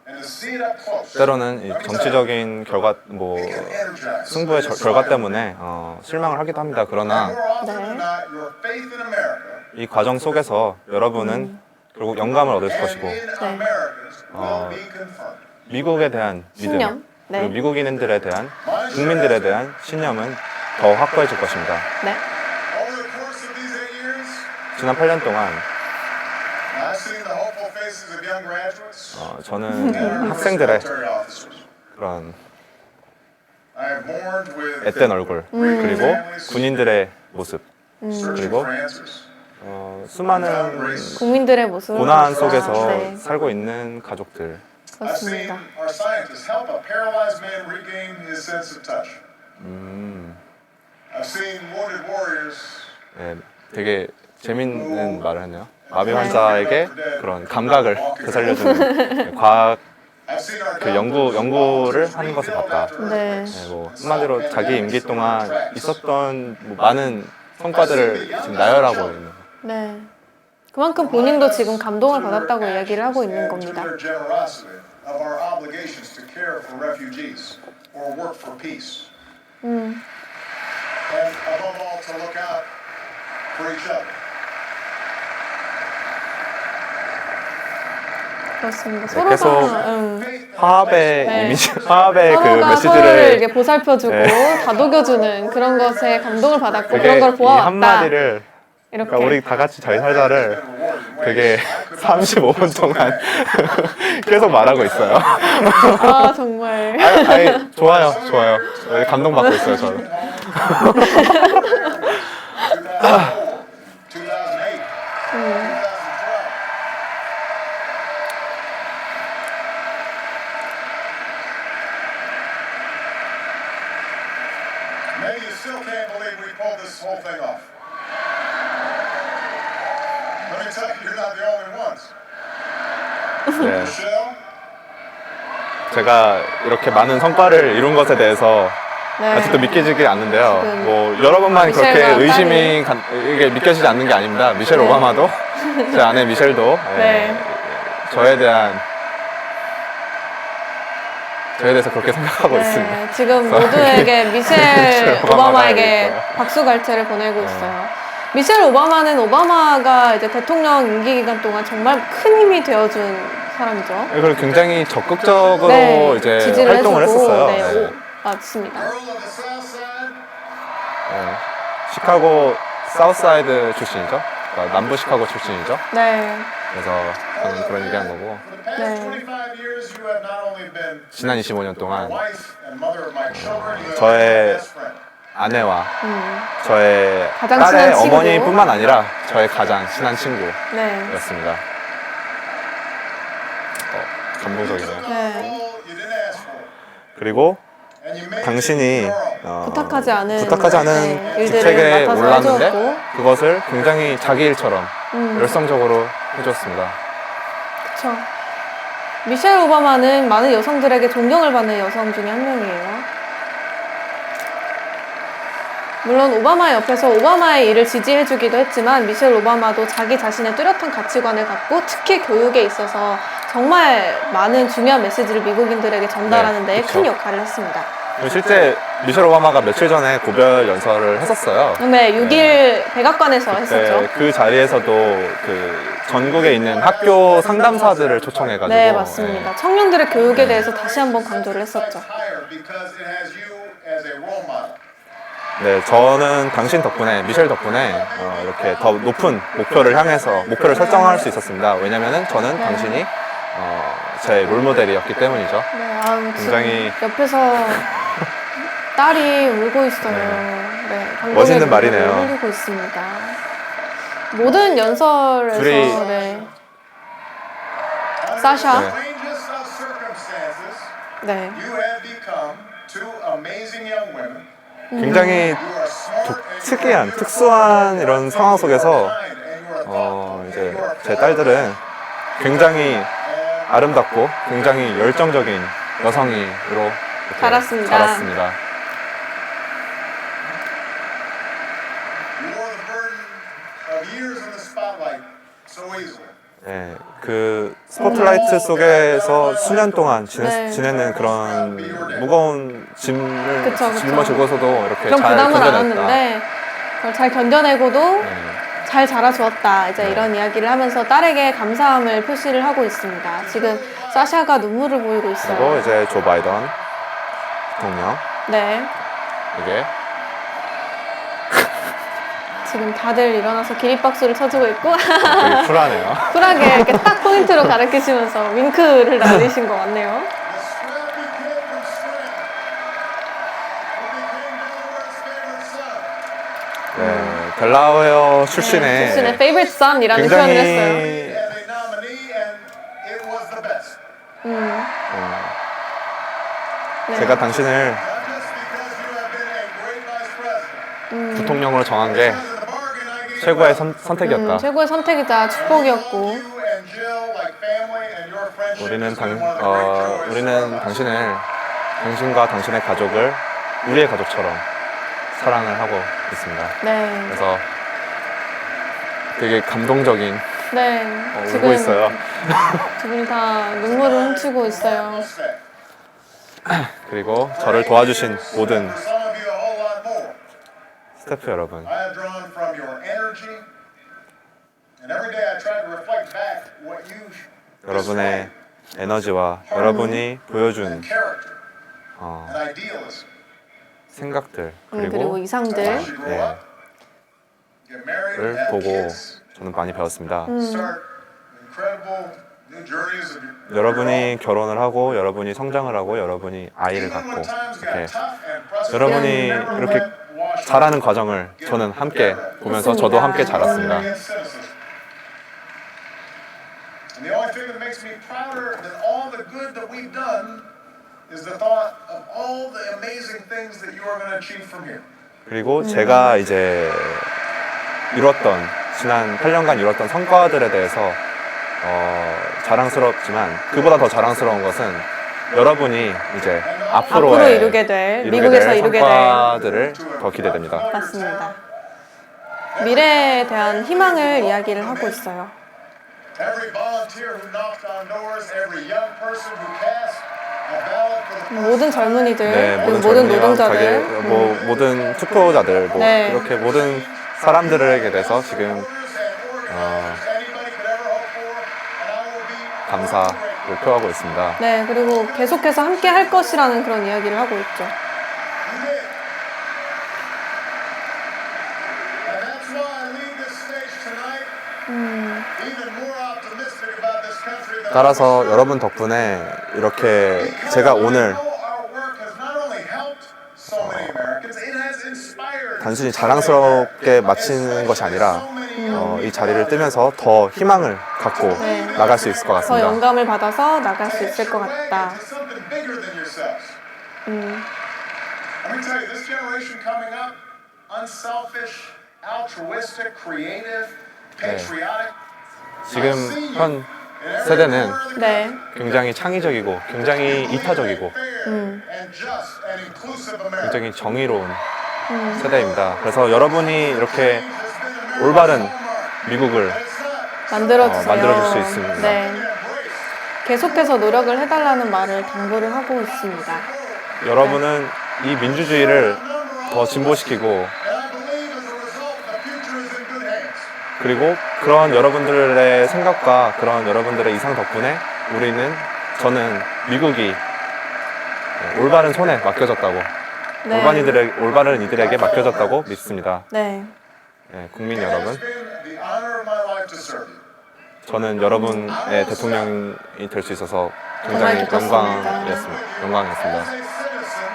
and to see it up close, 때로는 이 let me tell you, 정치적인 결과 뭐 it can energize. 승부의 결과 때문에 실망을 하기도 합니다. 그러나 More often than not, your faith in America 이 과정 속에서 여러분은 결국 영감을 얻을 and 것이고 in Americans will be confirmed. 미국에 대한 믿음 신념. 네. 그리고 미국인들에 대한 국민들에 대한 신념은 더 확고해질 것입니다. 네. Over the course of these 8 years, 지난 8년 동안 I've seen the hopeful faces of young graduates 저는 and 학생들의 military officers. 그런 I have mourned with 앳된 얼굴 그리고 군인들의 모습 searching 그리고 for answers. 수많은 국민들의 모습을 고난 보니까, 속에서 네, 살고 있는 가족들 I've seen 그렇습니다. our scientists help a paralyzed man regain his sense of touch. I've seen wounded warriors 네, 되게 재밌는 말을 했네요. 마비 환자에게 그런 감각을 되살려주는 과학 I've seen our 그 연구를 하는 것을 봤다. 네. 네, 뭐 한마디로 자기 임기 동안 있었던 뭐 많은 성과들을 지금 나열하고 있는. 네. 그만큼 본인도 지금 감동을 받았다고 이야기를 하고 있는 and to 겁니다. their generosity of our obligations to care for refugees or work for peace. And above all, to look out for each other. 그렇습니다. 계속 서로가 화합의 네. 이미지, 화합의 그 서로가 서로를 메시지를 이렇게 보살펴주고 네. 다독여주는 그런 것에 감동을 받았고 그게 그런 걸 이 보아왔다. 한마디를 이렇게. 그러니까 우리 다 같이 잘 살자를 그게 35분 동안 계속 말하고 있어요. 아 정말. 아니, 좋아요. 네, 감동받고 있어요, 저는. 2008, 2012. Maybe you still can't believe we pulled this whole thing off. Let me tell you, you're not the only ones. 네, Michelle, 제가 이렇게 많은 성과를 이룬 것에 대해서 네. 아직도 믿기지 않는데요. 지금 뭐 여러분만 그렇게 미셸과 의심이 이게 믿겨지지 않는 게 아닙니다. 미셸 네. 오바마도 제 아내 미셸도 네. 저에 대해서 그렇게 생각하고 있습니다. 네, 지금 모두에게 미셸 오바마가 오바마에게 있어요. 박수 갈채를 보내고 있어요. 미셸 오바마는 오바마가 이제 대통령 임기 기간 동안 정말 큰 힘이 되어준 사람이죠. 그리고 굉장히 적극적으로 네, 이제 지지를 활동을 해주고, 했었어요. 네, 네. 맞습니다. girl of the South Side. 네. 시카고 사우스사이드 출신이죠. 그러니까 남부 시카고 출신이죠. 네, 그래서 저는 그런 얘기한 거고 For the past 네. 25 years, you have not only been 지난 25년 my 동안 wife and mother of my children, you have been 저의 my best friend. 아내와 저의 가장 딸의 친한 친구. 어머니뿐만 아니라 저의 가장 친한 친구였습니다. 네, 감동적이네요. 네. All you didn't ask for, 그리고 and you made 당신이 it your own. 부탁하지 않은 부탁하지 네, 직책에 일들을 맡아서 올랐는데 해주었고, 그것을 굉장히 자기 일처럼 열성적으로 해줬습니다. 그렇죠. 미셸 오바마는 많은 여성들에게 존경을 받는 여성 중에 한 명이에요. 물론 오바마 옆에서 오바마의 일을 지지해주기도 했지만 미셸 오바마도 자기 자신의 뚜렷한 가치관을 갖고 특히 교육에 있어서 정말 많은 중요한 메시지를 미국인들에게 전달하는 네, 데에 그쵸. 큰 역할을 했습니다. 실제 미셸 오바마가 며칠 전에 고별 연설을 했었어요. 네, 6일 백악관에서 했었죠. 네, 그 자리에서도 그 전국에 있는 학교 상담사들을 초청해가지고 네, 맞습니다. 예. 청년들의 교육에 대해서 다시 한번 강조를 했었죠. higher because it has you as a role model. 네, 저는 당신 덕분에, 미셸 덕분에 이렇게 더 높은 목표를 향해서 목표를 설정할 수 있었습니다. 왜냐면은 저는 당신이 제 롤모델이었기 때문이죠. 네, 아우, 굉장히- 지금 옆에서 딸이 울고 있어요. 네, 감동의 멋있는 눈물을 말이네요. 흘리고 있습니다. 모든 연설에서 둘이- 네, Under 사샤. the strangest of circumstances, 네, you have become two amazing young women. 굉장히 You are smart and you 특이한, are 특수한 이런 상황 속에서 kind and you are thoughtful 이제 and you are 제 딸들은 굉장히 and 아름답고 굉장히 열정적인 여성이로 이렇게 자랐습니다. 자랐습니다. you bore the burden of years in the spotlight so easily. 네, 그 스포트라이트 속에서 수년 동안 네. 지내는 그런 무거운 짐을 그쵸. 짊어지고서도 이렇게 그런 잘 부담을 견뎌냈다. 안았는데 그걸 잘 견뎌내고도 네. 잘 자라주었다. 이제 네. 이런 이야기를 하면서 딸에게 감사함을 표시를 하고 있습니다. 지금 사샤가 눈물을 보이고 그리고 있어요. 이제 조 바이든 대통령 네, 이게 지금 다들 일어나서 기립박수를 쳐주고 있고 되게 쿨하네요. 쿨하게 이렇게 딱 포인트로 가리키시면서 윙크를 날리신 것 같네요. The scrappy kid from Strand who became Delaware's favorite son. 네, 델라웨어 출신의 출신의 favorite son이라는 표현을 했어요. 굉장히 As a nominee and it was the best. 네. 제가 당신을 Not just because you have been a great vice president. 부통령으로 정한 게 Because in the bargain I gave 최고의 you 선택이었다. 최고의 선택이자 축복이었고 you and Jill like family and your friendship 우리는 has been one of the great joys 우리는 of our 당신을 당신과 당신의 가족을 우리의 가족처럼 사랑을 하고 있습니다. 네, 그래서 되게 감동적인 네. 울고 있어요. 두 분 다 눈물을 훔치고 있어요. lives. 그리고 저를 도와주신 모든 For some of you a whole lot more. 스태프 여러분, I have drawn from your energy, and every day I try to reflect back what you 여러분의 displayed 에너지와 여러분이 보여준 and character 어, and idealism. 생각들 그리고 그리고 이상들. As you grow 예, up, get married, 를 have 보고 kids, 저는 많이 배웠습니다. start incredible new journeys of your 여러분이 결혼을 하고 여러분이 성장을 하고 여러분이 아이를 Even 갖고 when times got 이렇게 tough and frustrating, 여러분이 you never 이렇게 let wash 자라는 과정을 저는 함께 보면서 저도 함께 자랐습니다. against cynicism. And the only thing that makes me prouder than all the good that we've done is the thought of all the amazing things that you are going to achieve from here. 그리고 제가 이제 이뤘던 지난 8년간 이뤘던 성과들에 대해서 자랑스럽지만 그보다 더 자랑스러운 것은 여러분이 이제 앞으로 앞으로의 이루게 될, 미국에서 이루게 될. 성과들을 더 기대됩니다. 맞습니다. 미래에 대한 희망을 이야기를 하고 있어요. Every volunteer who knocked on doors, every young person who cast a ballot for the 모든 젊은이들, 네, 그리고 모든 모든 젊은이와 노동자들, 모든 투표자들, 네. 이렇게 모든 사람들에게 대해서 지금 voters and organizers anybody could ever hope for, and I will be 감사를 표하고 있습니다. 네, 그리고 계속해서 함께 할 것이라는 그런 이야기를 하고 있죠. You did. And that's why I leave this stage tonight even more optimistic about this country than 따라서 여러분 덕분에 이렇게 제가 오늘 our work has not only helped so many Americans, it has inspired 단순히 자랑스럽게 마치는 것이 아니라 이 자리를 뜨면서 더 희망을 갖고 나갈 수 있을 것 더 같습니다. 영감을 받아서 나갈 수 있을 것 같다. to something bigger than yourselves. Let me tell you, this generation coming up, unselfish, altruistic, creative, patriotic. 지금 현 세대는 네. 굉장히 창의적이고 굉장히 이타적이고 and just and inclusive America. 굉장히 정의로운 세대입니다. 그래서 여러분이 이렇게 올바른 미국을 만들어주세요. 만들어줄 수 있습니다. 네. 계속해서 노력을 해달라는 말을 당부를 하고 있습니다. 여러분은 이 민주주의를 더 진보시키고 And I believe as a result, the future is in good hands. 그리고 그런 여러분들의 생각과 그런 여러분들의 이상 덕분에 저는 미국이 올바른 손에 맡겨졌다고 네. 올바른 이들에게 맡겨졌다고 믿습니다. 네. 네, 국민 It has 여러분, been the honor of my life to serve you. 저는 여러분의 대통령이 될 수 있어서 정말 굉장히 기뻤습니다. 영광이었습니다. As a citizen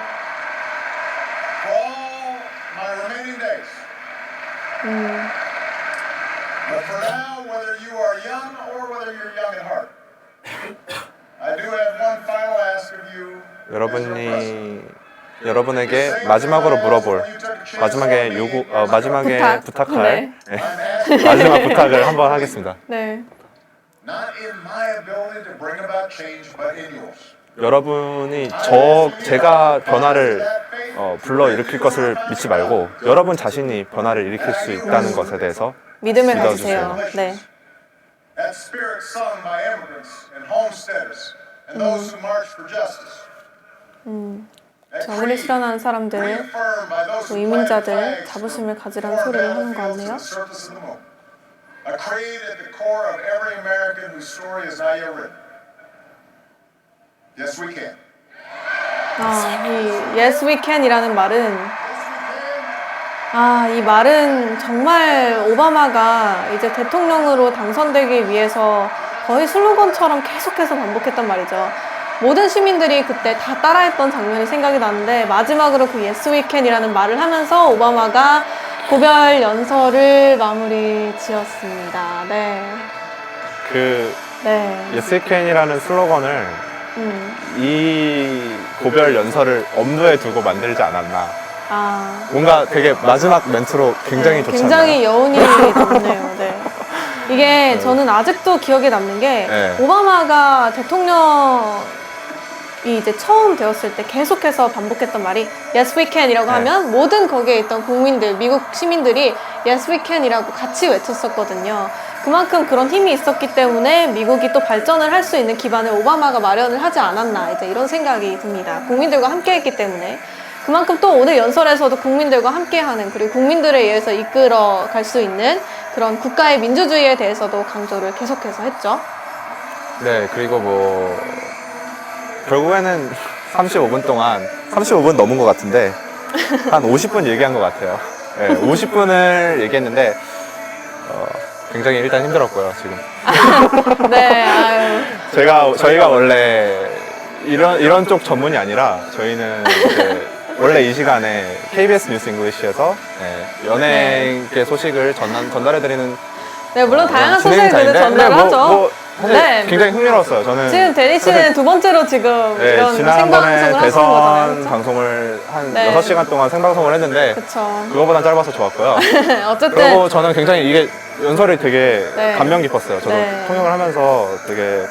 for all my remaining days. But for now, whether you are young or whether you're young at heart, I do have one final ask of you. 여러분에게 마지막으로 물어볼 마지막에 부탁할 네. 마지막 부탁을 한번 하겠습니다. 네. Not in my ability to bring about change, but in yours. 여러분이 제가 변화를 불러 일으킬 것을 믿지 말고 여러분 자신이 변화를 일으킬 수 있다는 것에 대해서 믿음을 믿어주세요. 가지세요. 네. That spirit sung by immigrants and homesteaders and those who marched for justice. That 정의를 creed, 실현하는 사람들, reaffirmed by those 또 who 이민자들 planted flags 자부심을 가지라는 for 소리를 하는 거 battlefields 같네요. to the surface of the moon. A creed at the core of every American whose story is not yet written. Yes, we can. 이 Yes We Can이라는 말은 이 말은 정말 오바마가 이제 대통령으로 당선되기 위해서 거의 슬로건처럼 계속해서 반복했단 말이죠. 모든 시민들이 그때 다 따라했던 장면이 생각이 나는데 마지막으로 그 Yes We Can이라는 말을 하면서 오바마가 고별 연설을 마무리 지었습니다. 네. 네. Yes We Can이라는 슬로건을 이 고별 연설을 엄두에 두고 만들지 않았나. 뭔가 되게 마지막 멘트로 굉장히 좋잖아요. 굉장히 여운이 남네요. 네. 이게 저는 아직도 기억에 남는 게 네. 오바마가 대통령이 이제 처음 되었을 때 계속해서 반복했던 말이 Yes we can이라고 네. 하면 모든 거기에 있던 국민들, 미국 시민들이 Yes we can이라고 같이 외쳤었거든요. 그만큼 그런 힘이 있었기 때문에 미국이 또 발전을 할 수 있는 기반을 오바마가 마련을 하지 않았나 이제 이런 생각이 듭니다. 국민들과 함께 했기 때문에. 그만큼 또 오늘 연설에서도 국민들과 함께하는 그리고 국민들에 의해서 이끌어 갈 수 있는 그런 국가의 민주주의에 대해서도 강조를 계속해서 했죠. 네, 그리고 결국에는 35분 넘은 것 같은데 한 50분 얘기한 것 같아요. 네, 50분을 얘기했는데 굉장히 일단 힘들었고요, 지금. 네, 아유. 저희가 원래 이런 쪽 전문이 아니라 저희는 이제 원래 이 시간에 KBS 뉴스 잉글리시에서 연예계 소식을 전달해드리는 네, 물론 다양한 진행자인데, 소식들을 전달을 하죠. 사실 네. 굉장히 흥미로웠어요. 저는 지금 데니 씨는 두 번째로 지금 이런 지난번에 생방송을 하시는 대선 거잖아요. 그쵸? 방송을 한 네. 6시간 동안 생방송을 했는데 그쵸. 그거보단 짧아서 좋았고요. 어쨌든 그리고 저는 굉장히 이게 연설이 되게 네. 감명 깊었어요. 저도 네. 통역을 하면서 되게 네,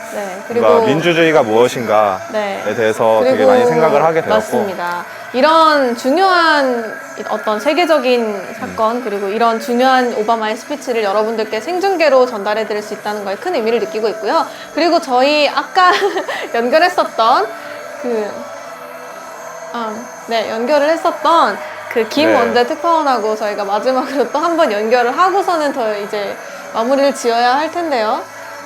뭔가 그리고 민주주의가 무엇인가에 네. 대해서 되게 그리고 많이 생각을 하게 되었고 맞습니다. 이런 중요한 어떤 세계적인 사건 그리고 이런 중요한 오바마의 스피치를 여러분들께 생중계로 전달해 드릴 수 있다는 거에 큰 의미를 느끼고 있고요. 그리고 저희 아까 연결했었던 연결을 했었던 그 김원재 네. 특파원하고 저희가 마지막으로 또 한 번 연결을 하고서는 더 이제 마무리를 지어야 할 텐데요.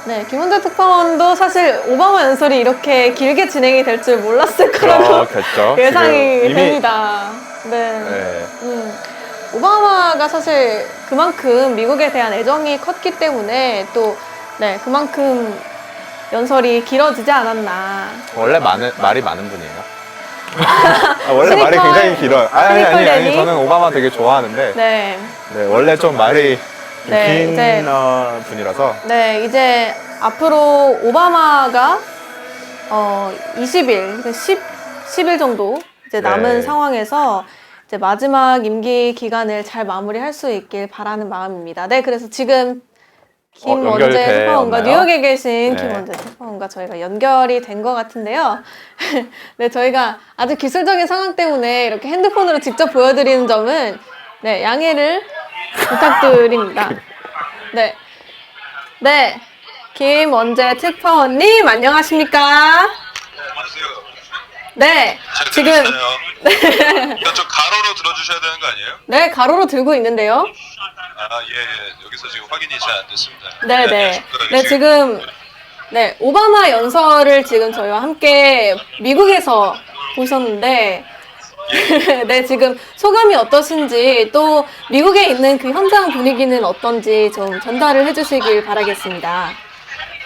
네, 김원재 특파원도 사실 오바마 연설이 이렇게 길게 진행이 될 줄 몰랐을 거라고 그렇겠죠. 예상이 지금 이미- 됩니다. 네. 오바마가 사실 그만큼 미국에 대한 애정이 컸기 때문에 또 그만큼 연설이 길어지지 않았나. 원래 말이 많은 분이에요. 원래 말이 시니컬- 굉장히 길어요. 아니, 시니컬 데니? 저는 오바마 되게 좋아하는데 네. 원래 좀 말이 긴 이제 분이라서 네, 이제 앞으로 오바마가 20일, 10일 정도 이제 남은 네. 상황에서 이제 마지막 임기 기간을 잘 마무리할 수 있길 바라는 마음입니다. 네, 그래서 지금 김원재 연결되었나요? 특파원과 뉴욕에 계신 네. 김원재 특파원과 저희가 연결이 된 것 같은데요. 네, 저희가 아주 기술적인 상황 때문에 이렇게 핸드폰으로 직접 보여드리는 점은 네, 양해를 부탁드립니다. 네, 네, 김원재 특파원님 안녕하십니까? 안녕하세요. 네, 잘 지금 들렸어요. 네, 그러니까 좀 가로로 들어주셔야 되는 거 아니에요? 네, 가로로 들고 있는데요. 아, 예. 여기서 지금 확인이 잘 안 됐습니다. 네, 네. 네, 지금 네, 오바마 연설을 지금 저희와 함께 미국에서 보셨는데 네, 지금 소감이 어떠신지 또 미국에 있는 그 현장 분위기는 어떤지 좀 전달을 해주시길 바라겠습니다.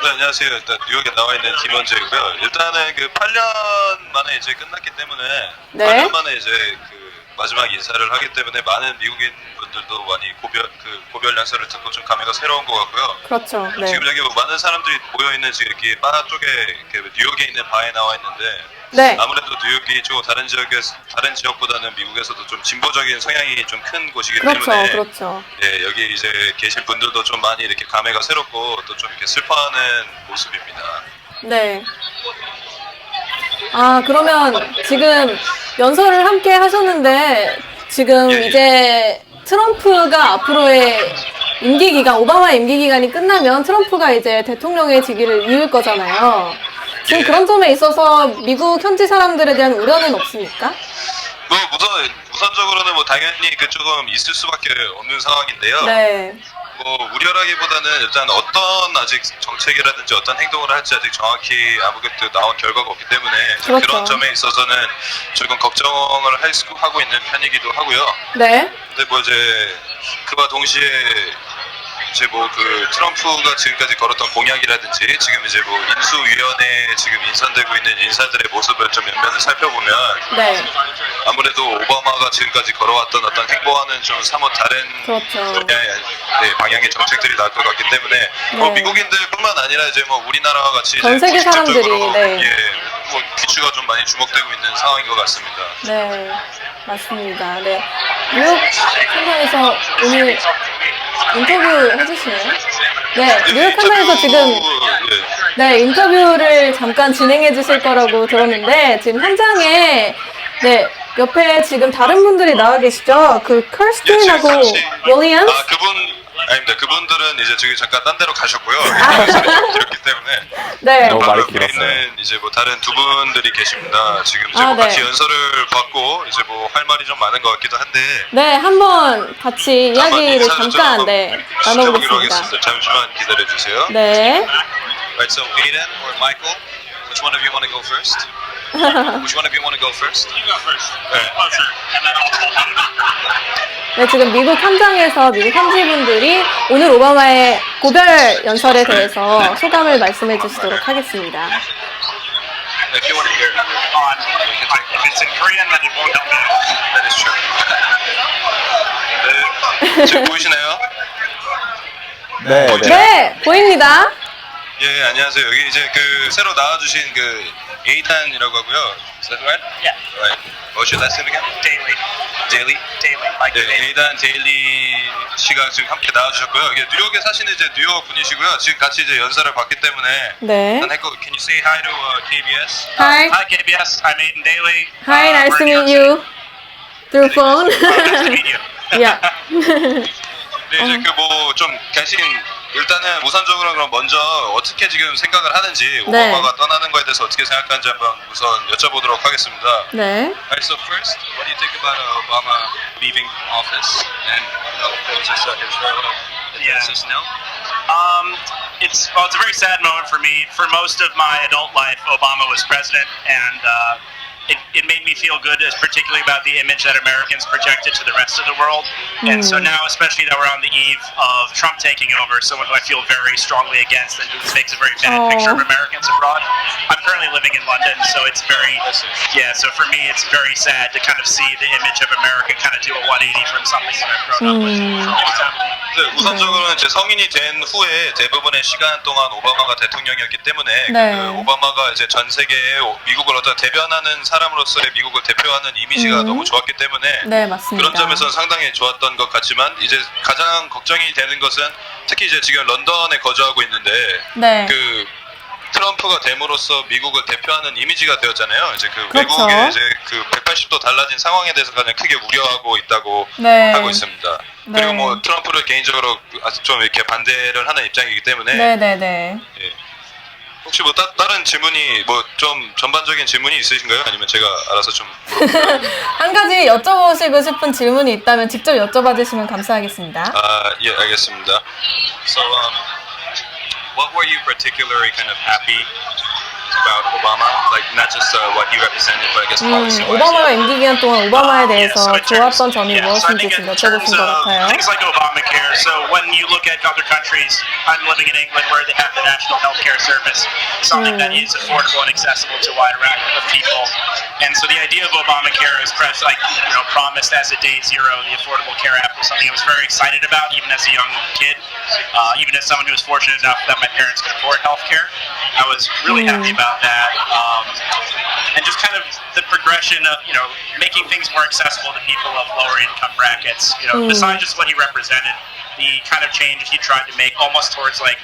네, 안녕하세요. 일단 뉴욕에 나와 있는 김원재고요. 일단은 그 8년 만에 이제 끝났기 때문에 네. 8년 만에 이제 그 마지막 인사를 하기 때문에 많은 미국인 분들도 많이 고별 연설을 듣고 좀 감회가 새로운 것 같고요. 그렇죠. 네. 지금 여기 많은 사람들이 모여 있는 지금 이렇게 바 쪽에 이렇게 뉴욕에 있는 바에 나와 있는데 네. 아무래도 뉴욕이 좀 다른 지역보다는 미국에서도 좀 진보적인 성향이 좀 큰 곳이기 그렇죠. 때문에 그렇죠. 예, 여기 이제 계신 분들도 좀 많이 이렇게 감회가 새롭고 또 좀 이렇게 슬퍼하는 모습입니다. 네. 아, 그러면 지금 연설을 함께 하셨는데 지금 예, 예. 이제 트럼프가 앞으로의 임기 기간, 오바마 임기 기간이 끝나면 트럼프가 이제 대통령의직위를 이을 거잖아요. 지금 예. 그런 점에 있어서 미국 현지 사람들에 대한 우려는 없습니까? 뭐 우선적으로는 뭐 당연히 그 조금 있을 수밖에 없는 상황인데요. 네. 뭐 우려라기보다는 일단 어떤 아직 정책이라든지 어떤 행동을 할지 아직 정확히 아무것도 나온 결과가 없기 때문에 그렇죠. 그런 점에 있어서는 조금 걱정을 하고 있는 편이기도 하고요. 네. 근데 뭐 이제 그와 동시에 이제 뭐 그 트럼프가 지금까지 걸었던 공약이라든지 지금 이제 뭐 인수위원회에 지금 인선되고 있는 인사들의 모습을 좀 면면을 살펴보면 네. 아무래도 오바마가 지금까지 걸어왔던 어떤 행보와는 좀 사뭇 다른 그렇죠. 방향의 정책들이 나올 것 같기 때문에 뭐 미국인들뿐만 아니라 이제 뭐 우리나라와 같이 전 이제 세계 사람들이, 직접적으로 네. 뭐 기추가 좀 많이 주목되고 있는 상황인 것 같습니다. 네. 맞습니다. 네. 뉴욕 현장에서 오늘 인터뷰 해주시나요? 네. 뉴욕 현장에서 지금 네, 인터뷰를 잠깐 진행해 주실 거라고 들었는데, 지금 현장에, 네, 옆에 지금 다른 분들이 나와 계시죠? 그, 커스틴하고 윌리엄스? 아, 아닙니다. 그분들은 이제 저기 잠깐 딴 데로 가셨고요. 들었기 때문에. 네. 너무 바로 말이 옆에 길었어요. 있는 이제 뭐 다른 두 분들이 계십니다. 지금 이제 아, 뭐 같이 네. 연설을 받고 이제 뭐 할 말이 좀 많은 것 같기도 한데. 네, 한번 같이 이야기를 잠깐, 네, 나눠보겠습니다. 하겠습니다. 잠시만 기다려 주세요. 네. Right, so Aiden or Michael, which one of you want to go first? Which one of you want to go first? You go first. 네, 지금 미국 현장에서 미국 현지분들이 오늘 오바마의 고별 연설에 대해서 소감을 말씀해 주시도록 하겠습니다. If you want to hear it, If it's in Korean, then it won't help me. that is true. 네, 지금 보이시나요? 네, 네. 네, 보입니다. 예, 안녕하세요. 여기 이제 그 새로 나와주신 그 에이단이라고 하고요. Is that right? Yeah. Right. What's your last name again? Daily. Daily. Daily. Like 네, daily. 에이단 데일리 씨가 지금 함께 나와주셨고요. 이게 뉴욕에 사시는 이제 뉴욕 분이시고요. 지금 같이 이제 연설을 받기 때문에 네. 일단 했고, Can you say hi to KBS? Hi. Hi, KBS. I'm Aiden Daily. Hi, nice to meet you. Through phone. Nice to meet you. yeah. 네, 이제 그 뭐 좀 계신 일단은 우선적으로 그럼 먼저 어떻게 지금 생각을 하는지 네. 오바마가 떠나는 거에 대해서 어떻게 생각하는지 한번 우선 여쭤보도록 하겠습니다. 네. Alright, so first, what do you think about Obama leaving office and what was his farewell address just now? It's a very sad moment for me. For most of my adult life, Obama was president, and it made me feel good, particularly about the image that Americans projected to the rest of the world. And so now, especially that we're on the eve of Trump taking over, someone who I feel very strongly against and who makes a very bad picture of Americans abroad. I'm currently living in London, so it's very, so for me, it's very sad to kind of see the image of America kind of do a 180 from something that I've grown up with for a long time. 네, 우선적으로는 이제 성인이 된 후에 대부분의 시간 동안 오바마가 대통령이었기 때문에 네. 그 오바마가 이제 전 세계에 미국을 어떤 대변하는 사람으로서의 미국을 대표하는 이미지가 너무 좋았기 때문에 네, 맞습니다. 그런 점에서는 상당히 좋았던 것 같지만 이제 가장 걱정이 되는 것은 특히 이제 지금 런던에 거주하고 있는데 네. 그 트럼프가 됨으로써 미국을 대표하는 이미지가 되었잖아요. 이제 그 그렇죠. 외국의 이제 그 180도 달라진 상황에 대해서 가장 크게 우려하고 있다고 네. 하고 있습니다. 네. 그리고 뭐 트럼프를 개인적으로 아주 좀 이렇게 반대를 하는 입장이기 때문에 네네네. 예. 혹시 뭐 다른 질문이 뭐 좀 전반적인 질문이 있으신가요? 아니면 제가 알아서 좀 한 가지 여쭤보시고 싶은 질문이 있다면 직접 여쭤봐 주시면 감사하겠습니다. 예, 알겠습니다. So, what were you particularly kind of happy about Obama? Like not just what he represented, but I guess policy-wise. 오바마가 임기 기간 동안 오바마에 Yeah, 대해서 so in terms- 좋았던 점이 yeah, so I 무엇인지 think 좀 in terms 여쭤보신 것 of 같아요. things like Obamacare, so when you look at other countries, I'm living in England where they have the National Healthcare Service, something that is affordable and accessible to a wide variety of people. And so the idea of Obamacare is promised as a day zero. The Affordable Care Act was something I was very excited about, even as a young kid, even as someone who was fortunate enough that my parents could afford healthcare. I was really happy about that. And just kind of the progression of, making things more accessible to people of lower income brackets, besides just what he represented, the kind of change he tried to make almost towards like,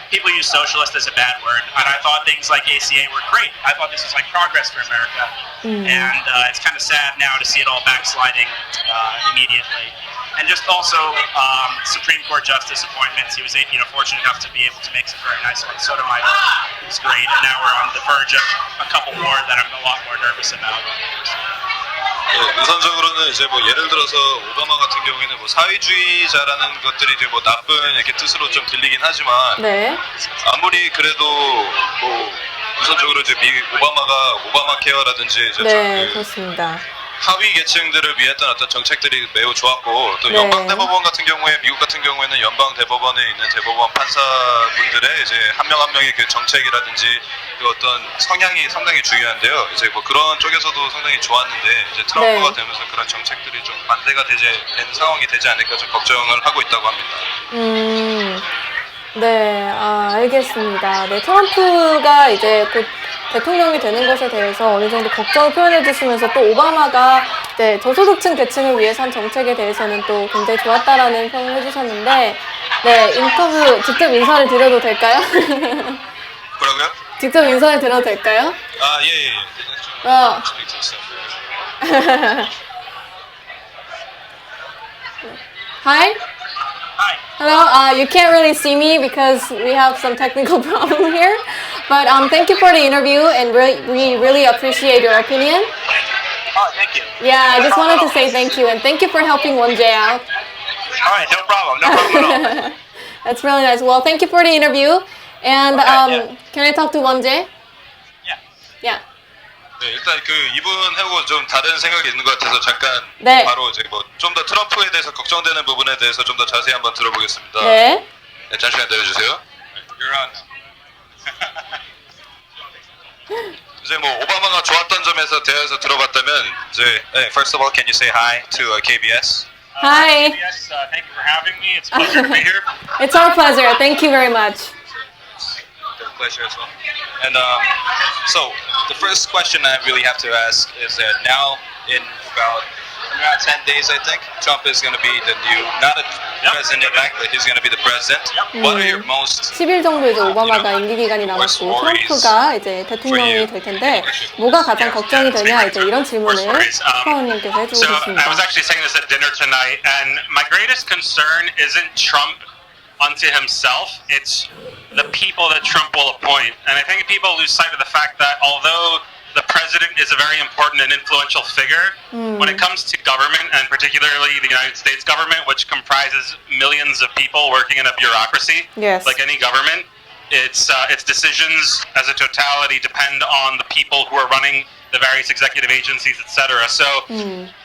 people use socialist as a bad word, and I thought things like ACA were great. I thought this was like progress for America. And it's kind of sad now to see it all backsliding immediately. And just also Supreme Court justice appointments. He was fortunate enough to be able to make some very nice ones. Sotomayor was great, and now we're on the verge of a couple more that I'm a lot more nervous about. 예, 우선적으로는 이제 뭐 예를 들어서 오바마 같은 경우에는 뭐 사회주의자라는 것들이 이제 뭐 나쁜 이렇게 뜻으로 좀 들리긴 하지만 네. 아무리 그래도 뭐 우선적으로 이제 오바마가 오바마 케어라든지 이제 네, 좀 그 그렇습니다. 하위 계층들을 위했던 어떤 정책들이 매우 좋았고 또 네. 연방 대법원 같은 경우에 미국 같은 경우에는 연방 대법원에 있는 대법원 판사분들의 이제 한 명 한 명의 그 정책이라든지 그 어떤 성향이 상당히 중요한데요. 이제 뭐 그런 쪽에서도 상당히 좋았는데 이제 트럼프가 네. 되면서 그런 정책들이 좀 반대가 되는 상황이 되지 않을까 좀 걱정을 하고 있다고 합니다. 네, 알겠습니다. 네, 트럼프가 이제 곧 대통령이 되는 것에 대해서 어느 정도 걱정을 표현해 주시면서 또 오바마가 이제 저소득층 계층을 위해서 한 정책에 대해서는 또 굉장히 좋았다라는 평을 해주셨는데, 네, 인터뷰 직접 인사를 드려도 될까요? 뭐라고요? 직접 인사를 드려도 될까요? 예. 어. Hi. Hi. Hello, you can't really see me because we have some technical problem here, but thank you for the interview and we really appreciate your opinion. Oh, thank you. Yeah, I just wanted to say thank you and thank you for helping 1J out. All right, no problem at all. That's really nice. Well, thank you for the interview and yeah. can I talk to 1J? Yeah. Yeah. 네, 일단 그 이분하고 좀 다른 생각이 있는 것 같아서 잠깐 네. 바로 이제 뭐 좀 더 트럼프에 대해서 걱정되는 부분에 대해서 좀 더 자세히 한번 들어보겠습니다. 네. 네, 잠시만 내려주세요. You're on. 이제 뭐 오바마가 좋았던 점에서 대해서 들어봤다면 이제 first of all, can you say hi to KBS? Hi. Yes, thank you for having me. It's a pleasure to be here. It's our pleasure. Thank you very much. Pleasure as well. And so the first question I really have to ask is that now in about 10 days, I think Trump is going to be the new, not a president-elect, but he's going to be the president. What are your most 10일 정도 이제 오바마가 임기 기간이 남았고 트럼프가 이제 대통령이 될 텐데 뭐가 가장 걱정이 되냐 이제 이런 질문을 파원님께서 해주고 So I 계십니다. was actually saying this at dinner tonight, and my greatest concern isn't Trump unto himself, it's the people that Trump will appoint. And I think people lose sight of the fact that although the president is a very important and influential figure, when it comes to government, and particularly the United States government, which comprises millions of people working in a bureaucracy, Yes. like any government, its decisions as a totality depend on the people who are running the various executive agencies, etc. So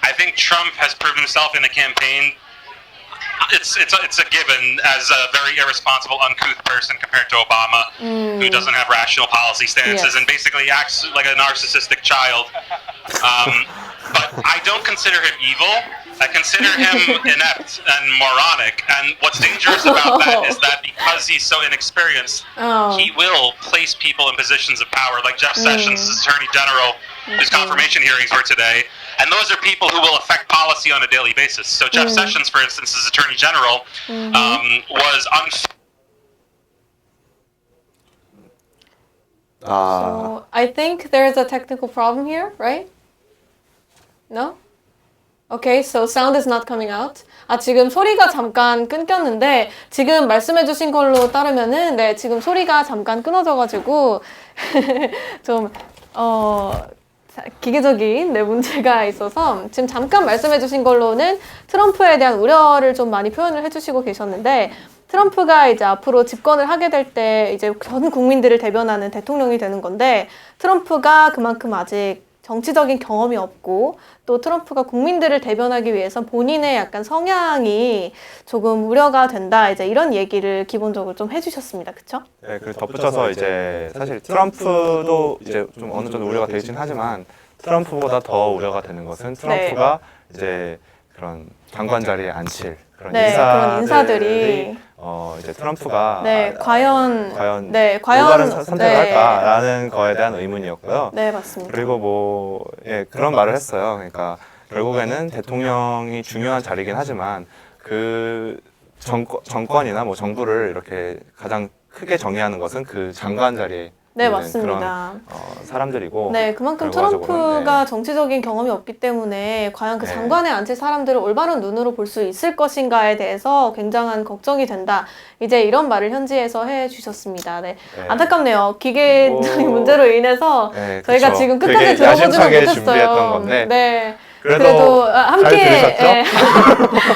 I think Trump has proven himself in the campaign. It's a given as a very irresponsible, uncouth person compared to Obama, who doesn't have rational policy stances Yes. and basically acts like a narcissistic child. But I don't consider him evil. I consider him inept and moronic. And what's dangerous about that is that because he's so inexperienced, Oh. he will place people in positions of power. Like Jeff Sessions, as Attorney General, His confirmation hearings were today, and those are people who will affect policy on a daily basis. So Jeff Sessions, for instance, as Attorney General, was So I think there's a technical problem here, right? No? Okay, so sound is not coming out. 지금 소리가 잠깐 끊겼는데, 지금 말씀해주신 걸로 따르면은, 네, 지금 소리가 잠깐 끊어져가지고, 좀, 기계적인 네, 문제가 있어서, 지금 잠깐 말씀해주신 걸로는 트럼프에 대한 우려를 좀 많이 표현을 해주시고 계셨는데, 트럼프가 이제 앞으로 집권을 하게 될 때, 이제 전 국민들을 대변하는 대통령이 되는 건데, 트럼프가 그만큼 아직 정치적인 경험이 없고 또 트럼프가 국민들을 대변하기 위해서 본인의 약간 성향이 조금 우려가 된다. 이제 이런 얘기를 기본적으로 좀 해주셨습니다. 그렇죠? 네, 그리고 덧붙여서 이제 사실 트럼프도 이제 좀 어느 정도 우려가 되긴 하지만 트럼프보다 더 우려가 되는 것은 트럼프가 이제 그런 장관 자리에 앉힐 그런 네, 그런 인사들이 이제 트럼프가 네, 과연 올바른 선택을 네. 할까라는 거에 대한 의문이었고요. 네, 맞습니다. 그리고 뭐 그런 말을 했어요. 그러니까 결국에는 대통령이 중요한 자리긴 하지만 그 정권이나 뭐 정부를 이렇게 가장 크게 정의하는 것은 그 장관 자리에 네, 있는 맞습니다. 그런 사람들이고 네, 그만큼 결과적으로는, 트럼프가 정치적인 경험이 없기 때문에 과연 그 네. 장관에 앉힐 사람들을 올바른 눈으로 볼 수 있을 것인가에 대해서 굉장한 걱정이 된다. 이제 이런 말을 현지에서 해주셨습니다. 네. 네. 안타깝네요. 기계적인 문제로 인해서 네, 저희가 그쵸. 지금 끝까지 되게 들어보지는 야심차게 못했어요. 준비했던 건데 네. 그래도 함께 잘 들으셨죠? 예,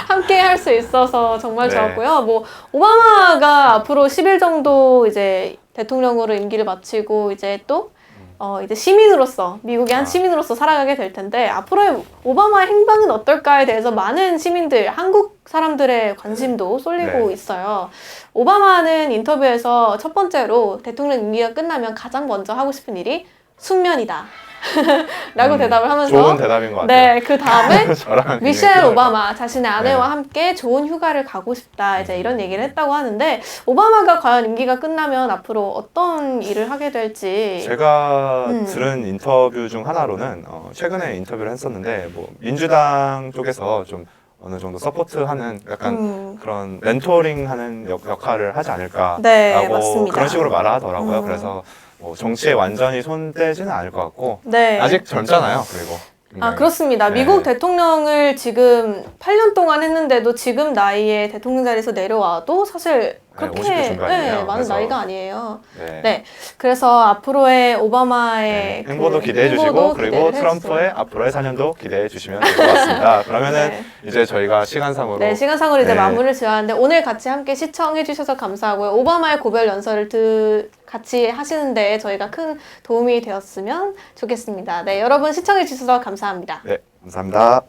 함께 할 수 있어서 정말 네. 좋았고요. 뭐 오바마가 앞으로 10일 정도 이제 대통령으로 임기를 마치고 이제 또 이제 시민으로서 미국의 한 시민으로서 살아가게 될 텐데 앞으로의 오바마의 행방은 어떨까에 대해서 많은 시민들, 한국 사람들의 관심도 쏠리고 네. 있어요. 오바마는 인터뷰에서 첫 번째로 대통령 임기가 끝나면 가장 먼저 하고 싶은 일이 숙면이다. 라고 대답을 하면서 좋은 대답인 것 같아요. 네, 그 다음에 저랑 미셸 굉장히 오바마 자신의 아내와 네. 함께 좋은 휴가를 가고 싶다 이제 이런 얘기를 했다고 하는데 오바마가 과연 임기가 끝나면 앞으로 어떤 일을 하게 될지 제가 들은 인터뷰 중 하나로는 최근에 인터뷰를 했었는데 뭐 민주당 쪽에서 좀 어느 정도 서포트하는 약간 그런 멘토링하는 역할을 하지 않을까라고 네, 맞습니다. 그런 식으로 말하더라고요. 그래서 뭐 정치에 완전히 손 떼지는 않을 것 같고 네. 아직 젊잖아요. 그리고 굉장히. 그렇습니다. 네. 미국 대통령을 지금 8년 동안 했는데도 지금 나이에 대통령 자리에서 내려와도 사실 그렇게 50대 중반이에요. 많은 그래서. 나이가 아니에요. 네. 네, 그래서 앞으로의 오바마의 네, 그 행보도 기대해 주시고 행보도 그리고 기대를 트럼프의 해주세요. 앞으로의 4년도 기대해 주시면 될 것 같습니다. 그러면은 네. 이제 저희가 시간상으로 네, 시간상으로 이제 네. 마무리를 지어야 하는데 오늘 같이 함께 시청해 주셔서 감사하고요. 오바마의 고별 연설을 같이 하시는데 저희가 큰 도움이 되었으면 좋겠습니다. 네, 여러분 시청해 주셔서 감사합니다. 네, 감사합니다.